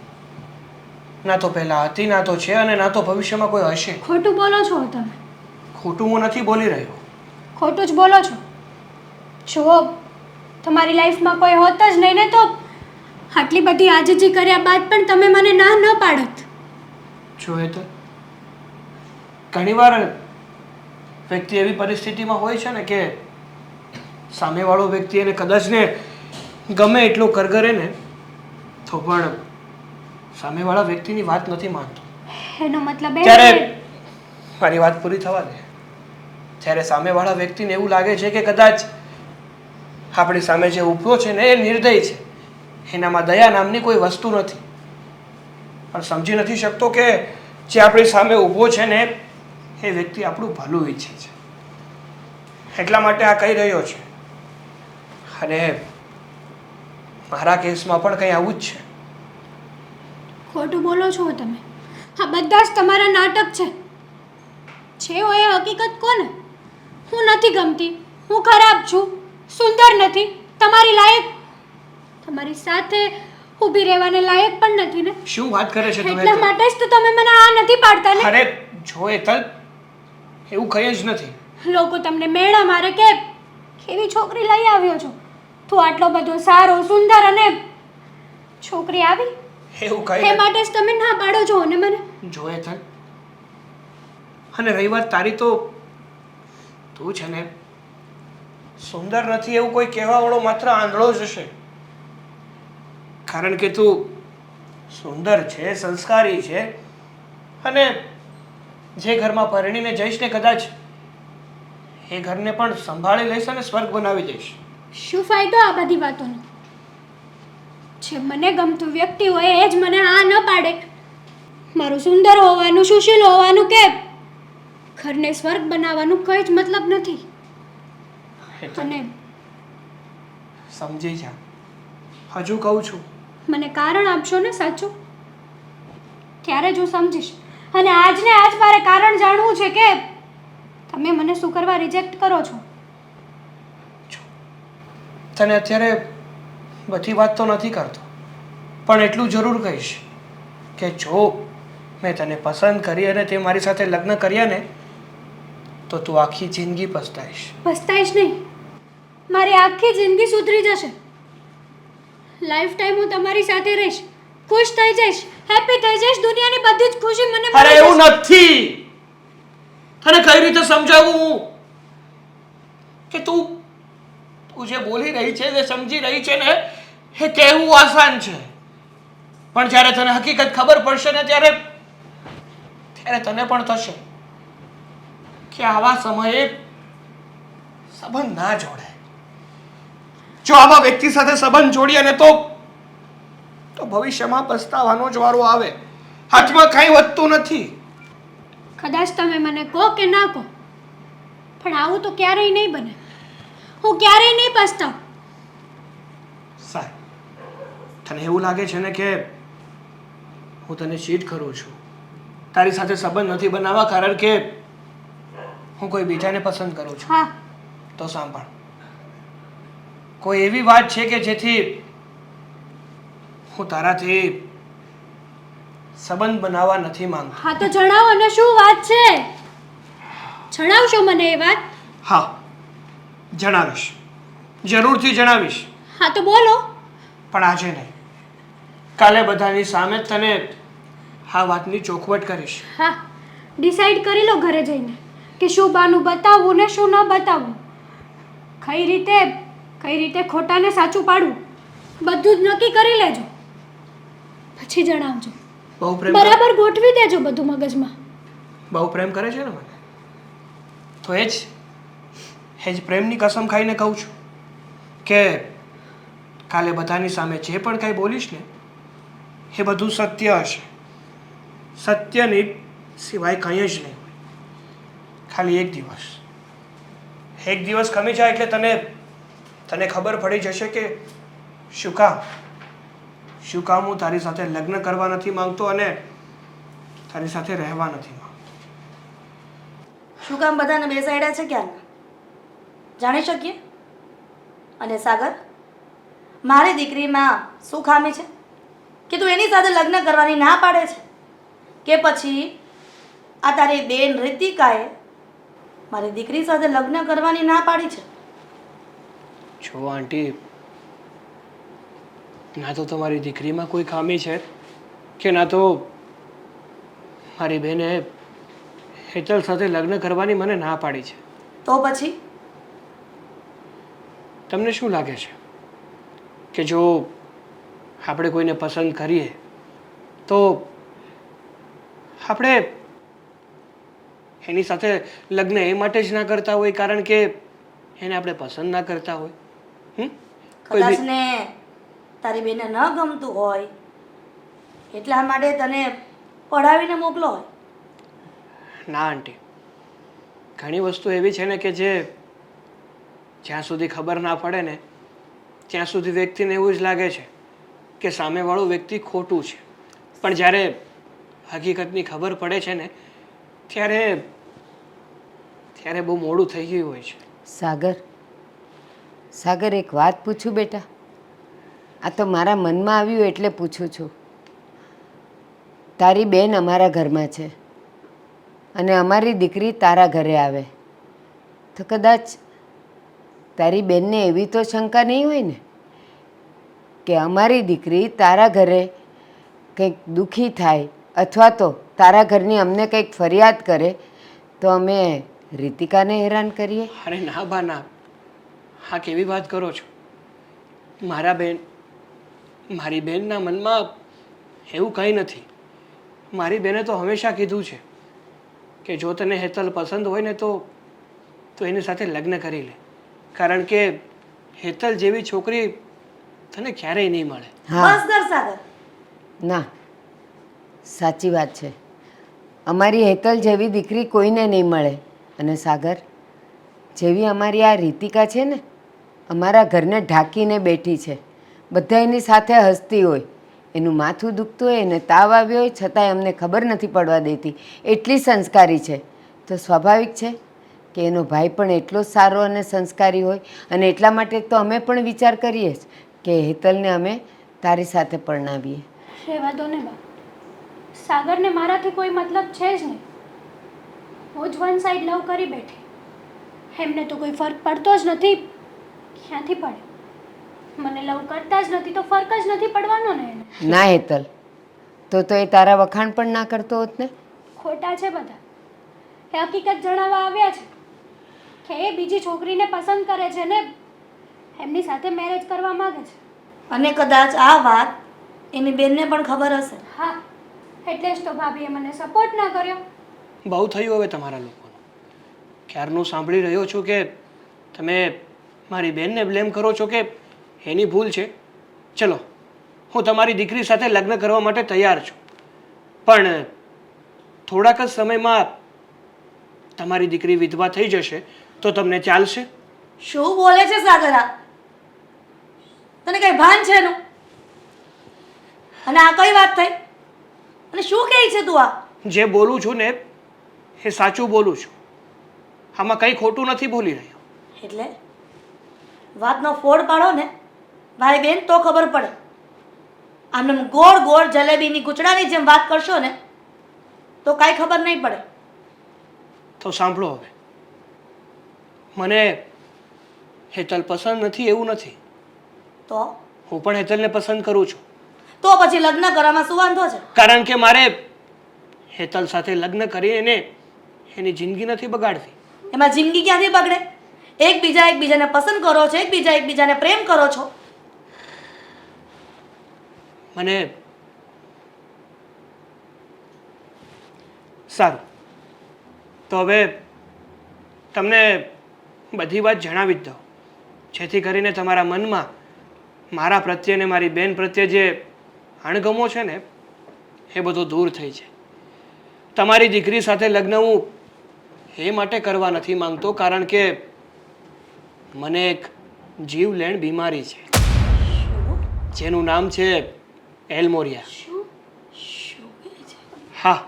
Speaker 1: ના તો પહેલાં હતી, ના તો છે, અને ના તો ભવિષ્યમાં કોઈ હશે.
Speaker 3: ખોટું બોલો છો તમે.
Speaker 1: ખોટું હું નથી બોલી રહ્યો.
Speaker 3: ખોટું જ બોલો છો. જો તમારી લાઈફમાં કોઈ હોત જ નહીં ને, તો આટલી બધી આજીજી કર્યા બાદ પણ તમે મને ના ન પાડત.
Speaker 1: જો હેતલ, ઘણીવાર વ્યક્તિ એવી પરિસ્થિતિમાં હોય છે ને કે સામેવાળો વ્યક્તિ એને કદાચ ને ગમે એટલું કરગરે ને તો પણ સામેવાળા વ્યક્તિની વાત નથી માનતો.
Speaker 3: એનો મતલબ એ
Speaker 1: ત્યારે
Speaker 3: કે
Speaker 1: મારી વાત પૂરી થવા દે. ત્યારે સામેવાળા વ્યક્તિને એવું લાગે છે કે કદાચ આપણી સામે જે ઊભો છે ને એ નિર્દય છે, એનામાં દયા નામની કોઈ વસ્તુ નથી, પણ સમજી નથી શકતો કે જે આપણી સામે ઊભો છે ને એ વ્યક્તિ આપણું ભલું ઈચ્છે છે. એટલા માટે આ કહી રહ્યો છે. અને મારા કેસમાં પણ કંઈ આવું જ છે.
Speaker 3: ખોટું બોલો છો તમે. આ બધા જ તમારા નાટક છે. છે હોય એ હકીકત કોને? હું નથી ગમતી, હું ખરાબ છું, સુંદર નથી, તમારી લાયક, તમારી સાથે ઊભી રહેવાને લાયક પણ નથી ને.
Speaker 1: શું વાત કરે છે તું?
Speaker 3: એટલા
Speaker 1: હેતલ?
Speaker 3: માટે જ તો તમે મને આ નથી પાડતા ને.
Speaker 1: અરે જો હેતલ, એવું કંઈ જ નથી.
Speaker 3: લોકો તમને મેળા મારે કે કેવી છોકરી લઈ આવ્યો છો, તું આટલો બધો સારો, સુંદર અને છોકરી આવી,
Speaker 1: એવું
Speaker 3: એ
Speaker 1: કંઈ
Speaker 3: માટે જ તમે ના પાડો છો ને મને.
Speaker 1: જો હેતલ, અને રહી વાત તારી, તો તું છે ને સુંદર નથી એવું કોઈ કહેવાવાળો માત્ર આંધળો જ હશે. કારણ કે તું સુંદર છે, સંસ્કારી છે, અને જે ઘરમાં પરણીને જઈશ ને કદાચ એ ઘરને પણ સંભાળી લઈશ અને સ્વર્ગ બનાવી દઈશ.
Speaker 3: શું ફાયદો આ બધી વાતોનો? જે મને ગમતું વ્યક્તિ હોય એ જ મને આ ન પાડે. મારું સુંદર હોવાનું, સુશીલ હોવાનું કે ઘરને સ્વર્ગ બનાવવાનું કંઈ જ મતલબ નથી.
Speaker 1: હેતલ,
Speaker 3: અને
Speaker 1: સમજી જા. હજુ કહું છું.
Speaker 3: મને કારણ આપશો ને સાચું, ત્યારે જ હું સમજીશ. અને આજને આજ મારે કારણ જાણવું છે કે તમે મને શું કરવા રિજેક્ટ કરો છો.
Speaker 1: તને અત્યારે બધી વાત તો નથી કરતો, પણ એટલું જરૂર કહીશ કે જો મેં તને પસંદ કરી અને તે મારી સાથે લગ્ન કર્યા ને તો તું આખી જિંદગી પસ્તાઈશ.
Speaker 3: પસ્તાઈશ નહીં, મારી આખી જિંદગી સુધરી જશે. લાઈફ ટાઈમ હું તમારી સાથે રહીશ, ખુશ થઈ જઈશ, હેપી થઈ જઈશ, દુનિયાની બધી જ ખુશી મને
Speaker 1: અરે
Speaker 3: મળી
Speaker 1: એવું
Speaker 3: જશે.
Speaker 1: નથી. તને કઈ રીતે સમજાવું હું કે તું જે બોલી રહી છે, જે સમજી રહી છે ને એ કહેવું આસાન છે, પણ જ્યારે તને હકીકત ખબર પડશે ને ત્યારે તને પણ થશે કે આવા સમયે સંબંધ ના જોડાય. જો આવા વ્યક્તિ સાથે સંબંધ જોડીએ ને તો ભવિષ્યમાં પસ્તાવાનો જ વારો આવે. હાથમાં કાંઈ વધતું નથી.
Speaker 3: કદાચ તમે મને કહો કે ના કહો, પણ આવું તો ક્યારેય નહીં બને. હું ક્યારેય નહીં પસ્તાવ.
Speaker 1: સાહેબ, તને એવું લાગે છે ને કે હું તને ચીટ કરું છું, તારી સાથે સંબંધ નથી બનાવવા કારણ કે હું કોઈ બીજાને પસંદ કરું છું?
Speaker 3: હા,
Speaker 1: તો સાંભળ, કોઈ એવી વાત છે કે જેથી હું તારાથી સંબંધ બનાવવા નથી માંગતો.
Speaker 3: હા તો જણાવો ને શું વાત છે, જણાવશો મને એ વાત?
Speaker 1: હા, જણાવીશ, જરૂરથી જણાવીશ.
Speaker 3: હા તો બોલો.
Speaker 1: પણ આજે નહીં, કાલે બધાની સામે જ તને આ વાતની ચોખવટ કરીશ.
Speaker 3: હા, ડિસાઈડ કરી લો ઘરે જઈને કે શું બાનું બતાવવું ને શું ન બતાવવું, કઈ રીતે ખોટાને સાચું પાડવું, બધું જ નક્કી કરી લેજો, પછી જણાવજો.
Speaker 1: બહુ પ્રેમ
Speaker 3: બરાબર ગોઠવી દેજો બધું મગજમાં.
Speaker 1: બહુ પ્રેમ કરે છે ને મને, તો એ જ પ્રેમની કસમ ખાઈને કહું છું કે કાલે બધાની સામે જે પણ કાંઈ બોલીશ ને એ બધું સત્ય હશે. સત્યની સિવાય કંઈ જ નહીં હોય. ખાલી એક દિવસ ખમી જાય એટલે તને ખબર પડી જશે કે શું કામ હું તારી સાથે લગ્ન કરવા નથી માંગતો અને તારી સાથે રહેવા નથી માંગતો.
Speaker 4: શું કામ બધાને બેસાડ્યા છે ક્યાં જાણી શકીએ? અને સાગર, મારી દીકરીમાં શું ખામી છે કે તું એની સાથે લગ્ન કરવાની ના પાડે છે? કે પછી આ તારી બેન રીતિકાએ મારી દીકરી સાથે લગ્ન કરવાની ના પાડી છે?
Speaker 1: જો આંટી, ના તો તમારી દીકરીમાં કોઈ ખામી છે કે ના તો મારી બેને હેતલ સાથે લગ્ન કરવાની મને ના પાડી છે.
Speaker 4: તો પછી
Speaker 1: તમને શું લાગે છે કે જો આપણે કોઈને પસંદ કરીએ તો આપણે એની સાથે લગ્ન એ માટે જ ના કરતા હોય કારણ કે એને આપણે પસંદ ના કરતા હોય?
Speaker 4: કદાચ ને તારી બેને ન ગમતું હોય એટલા માટે તને પઢાવીને મોકલો હોય?
Speaker 1: ના આંટી, ઘણી વસ્તુ એવી છે ને કે જે જ્યાં સુધી ખબર ના પડે ને ત્યાં સુધી વ્યક્તિને એવું જ લાગે છે કે સામેવાળું વ્યક્તિ ખોટું છે, પણ જ્યારે હકીકતની ખબર પડે છે ને ત્યારે બહુ મોડું થઈ ગયું હોય છે.
Speaker 5: સાગર, એક વાત પૂછું બેટા? આ તો મારા મનમાં આવ્યું એટલે પૂછું છું. તારી બેન અમારા ઘરમાં છે અને અમારી દીકરી તારા ઘરે આવે તો કદાચ તારી બેનને એવી તો શંકા નહીં હોય ને કે અમારી દીકરી તારા ઘરે કંઈક દુઃખી થાય અથવા તો તારા ઘરની અમને કંઈક ફરિયાદ કરે તો અમે રીતિકાને હેરાન કરીએ?
Speaker 1: અરે ના બા ના, હા કેવી વાત કરો છો? મારી બેનના મનમાં એવું કંઈ નથી. મારી બેને તો હંમેશા કીધું છે કે જો તને હેતલ પસંદ હોય ને તો એની સાથે લગ્ન કરી લે, કારણ કે હેતલ જેવી છોકરી તને ક્યારેય નહીં મળે.
Speaker 4: બસ કર સાગર.
Speaker 5: ના, સાચી વાત છે. અમારી હેતલ જેવી દીકરી કોઈને નહીં મળે. અને સાગર, જેવી અમારી આ રીતિકા છે ને, અમારા ઘરને ઢાંકીને બેઠી છે. બધા એની સાથે હસતી હોય, એનું માથું દુખતું હોય એને તાવ આવ્યો હોય છતાંય અમને ખબર નથી પડવા દેતી. એટલી સંસ્કારી છે. તો સ્વાભાવિક છે કે એનો ભાઈ પણ એટલો જ સારો અને સંસ્કારી હોય અને એટલા માટે તો અમે પણ વિચાર કરીએ જ કે હેતલને અમે તારી સાથે પરણાવીએ.
Speaker 3: રહેવા દો ને બા, સાગરને મારાથી કોઈ મતલબ છે જ નહીં. હું જ વન સાઈડ લવ કરી બેઠી. એમને તો કોઈ ફરક પડતો જ નથી. ક્યાંથી પડે? મને લવ કરતા જ નથી તો ફરક જ નથી પડવાનો ને એને.
Speaker 5: ના હેતલ, તો એ તારા વખાણ પણ ના કરતો હોત ને?
Speaker 3: ખોટા છે બધા. એ હકીકત જણાવવા આવ્યા છે કે એ બીજી છોકરીને પસંદ કરે છે ને એમની સાથે મેરેજ કરવા માંગે છે.
Speaker 4: અને કદાચ આ વાત એની બેનને પણ ખબર હશે.
Speaker 3: હા, એટલે જ તો ભાભીએ મને સપોર્ટ ના કર્યો.
Speaker 1: બહુ થયું હવે તમારા લોકોનું. ક્યારનું સાંભળી રહ્યો છું કે તમે મારી બેનને બ્લેમ કરો છો કે એની ભૂલ છે. ચલો, હું તમારી દીકરી સાથે લગ્ન કરવા માટે તૈયાર છું, પણ થોડાક જ સમયમાં તમારી દીકરી વિધવા થઈ જશે તો તમને ચાલશે?
Speaker 4: શું બોલે છે સાગરા? તને કઈ ભાન છે એનું? અને આ કઈ વાત થઈ? અને શું કહે છે તું? આ
Speaker 1: જે બોલું છું ને એ સાચું બોલું છું. આમાં કંઈ ખોટું નથી બોલી રહ્યો.
Speaker 4: એટલે વાતનો ફોડ પાડો ને ભાઈ બેન તો ખબર પડે. આમ ગોળ ગોળ જલેબીની ગુચડાની જેમ વાત કરશો ને તો કાંઈ ખબર નહીં પડે.
Speaker 1: તો સાંભળો હવે, મને હેતલ પસંદ નથી એવું નથી.
Speaker 4: તો
Speaker 1: હું પણ હેતલને પસંદ કરું છું.
Speaker 4: તો પછી લગ્ન કરવામાં શું વાંધો છે?
Speaker 1: કારણ કે મારે હેતલ સાથે લગ્ન કરીને એની જિંદગી નથી બગાડવી.
Speaker 4: એમાં જિંદગી ક્યાંથી બગડે? એકબીજાને પસંદ કરો છો, એકબીજાને પ્રેમ કરો છો.
Speaker 1: મને સારું, તો હવે તમને બધી વાત જણાવી જ દઉં. જેથી કરીને તમારા મનમાં મારા પ્રત્યે ને મારી બેન પ્રત્યે જે અણગમો છે ને એ બધો દૂર થઈ જાય. તમારી દીકરી સાથે લગ્ન હું એ માટે કરવા નથી માંગતો કારણ કે મને એક જીવલેણ બીમારી છે જેનું નામ છે એલ્મોરિયા. હા,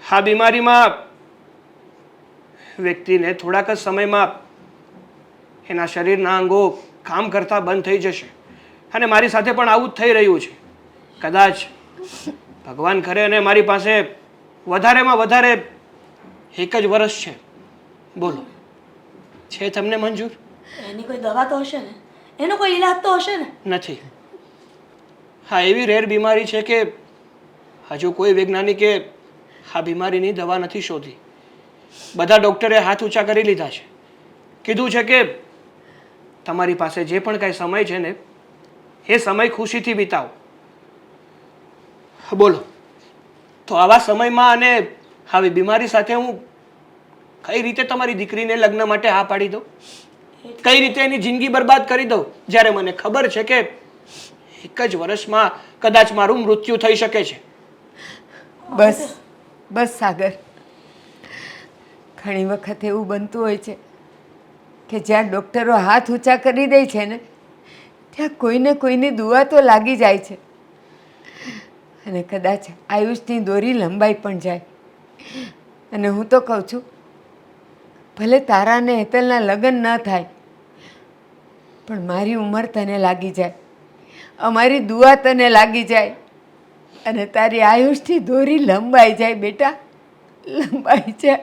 Speaker 1: આ બીમારીમાં વ્યક્તિને થોડાક જ સમયમાં એના શરીરના અંગો કામ કરતા બંધ થઈ જશે અને મારી સાથે પણ આવું જ થઈ રહ્યું છે. કદાચ ભગવાન કરે અને મારી પાસે વધારેમાં વધારે 1 જ વર્ષ છે. બોલો, છે તમને મંજૂર?
Speaker 4: એની કોઈ દવા તો હશે ને, એનો કોઈ ઈલાજ તો હશે ને?
Speaker 1: નથી. હા, એવી રેર બીમારી છે કે હજુ કોઈ વૈજ્ઞાનિકે આ બીમારીની દવા નથી શોધી. બધા ડૉક્ટરે હાથ ઊંચા કરી લીધા છે. કીધું છે કે તમારી પાસે જે પણ કાંઈ સમય છે ને એ સમય ખુશીથી વિતાવો. બોલો, તો આવા સમયમાં અને આવી બીમારી સાથે હું કઈ રીતે તમારી દીકરીને લગ્ન માટે હા પાડી દઉં? કઈ રીતે એની જિંદગી બરબાદ કરી દઉં જ્યારે મને ખબર છે કે 1 જ વર્ષમાં કદાચ મારું મૃત્યુ થઈ શકે છે?
Speaker 5: બસ બસ સાગર, ઘણી વખત એવું બનતું હોય છે કે જ્યાં ડૉક્ટરો હાથ ઊંચા કરી દે છે ને ત્યાં કોઈને કોઈની દુઆ તો લાગી જાય છે અને કદાચ આયુષની દોરી લંબાઈ પણ જાય. અને હું તો કહું છું, ભલે તારા ને હેતલના લગ્ન ન થાય પણ મારી ઉંમર તને લાગી જાય, અમારી દુઆ તને લાગી જાય અને તારી આયુષની દોરી લંબાઈ જાય બેટા, લંબાઈ જાય.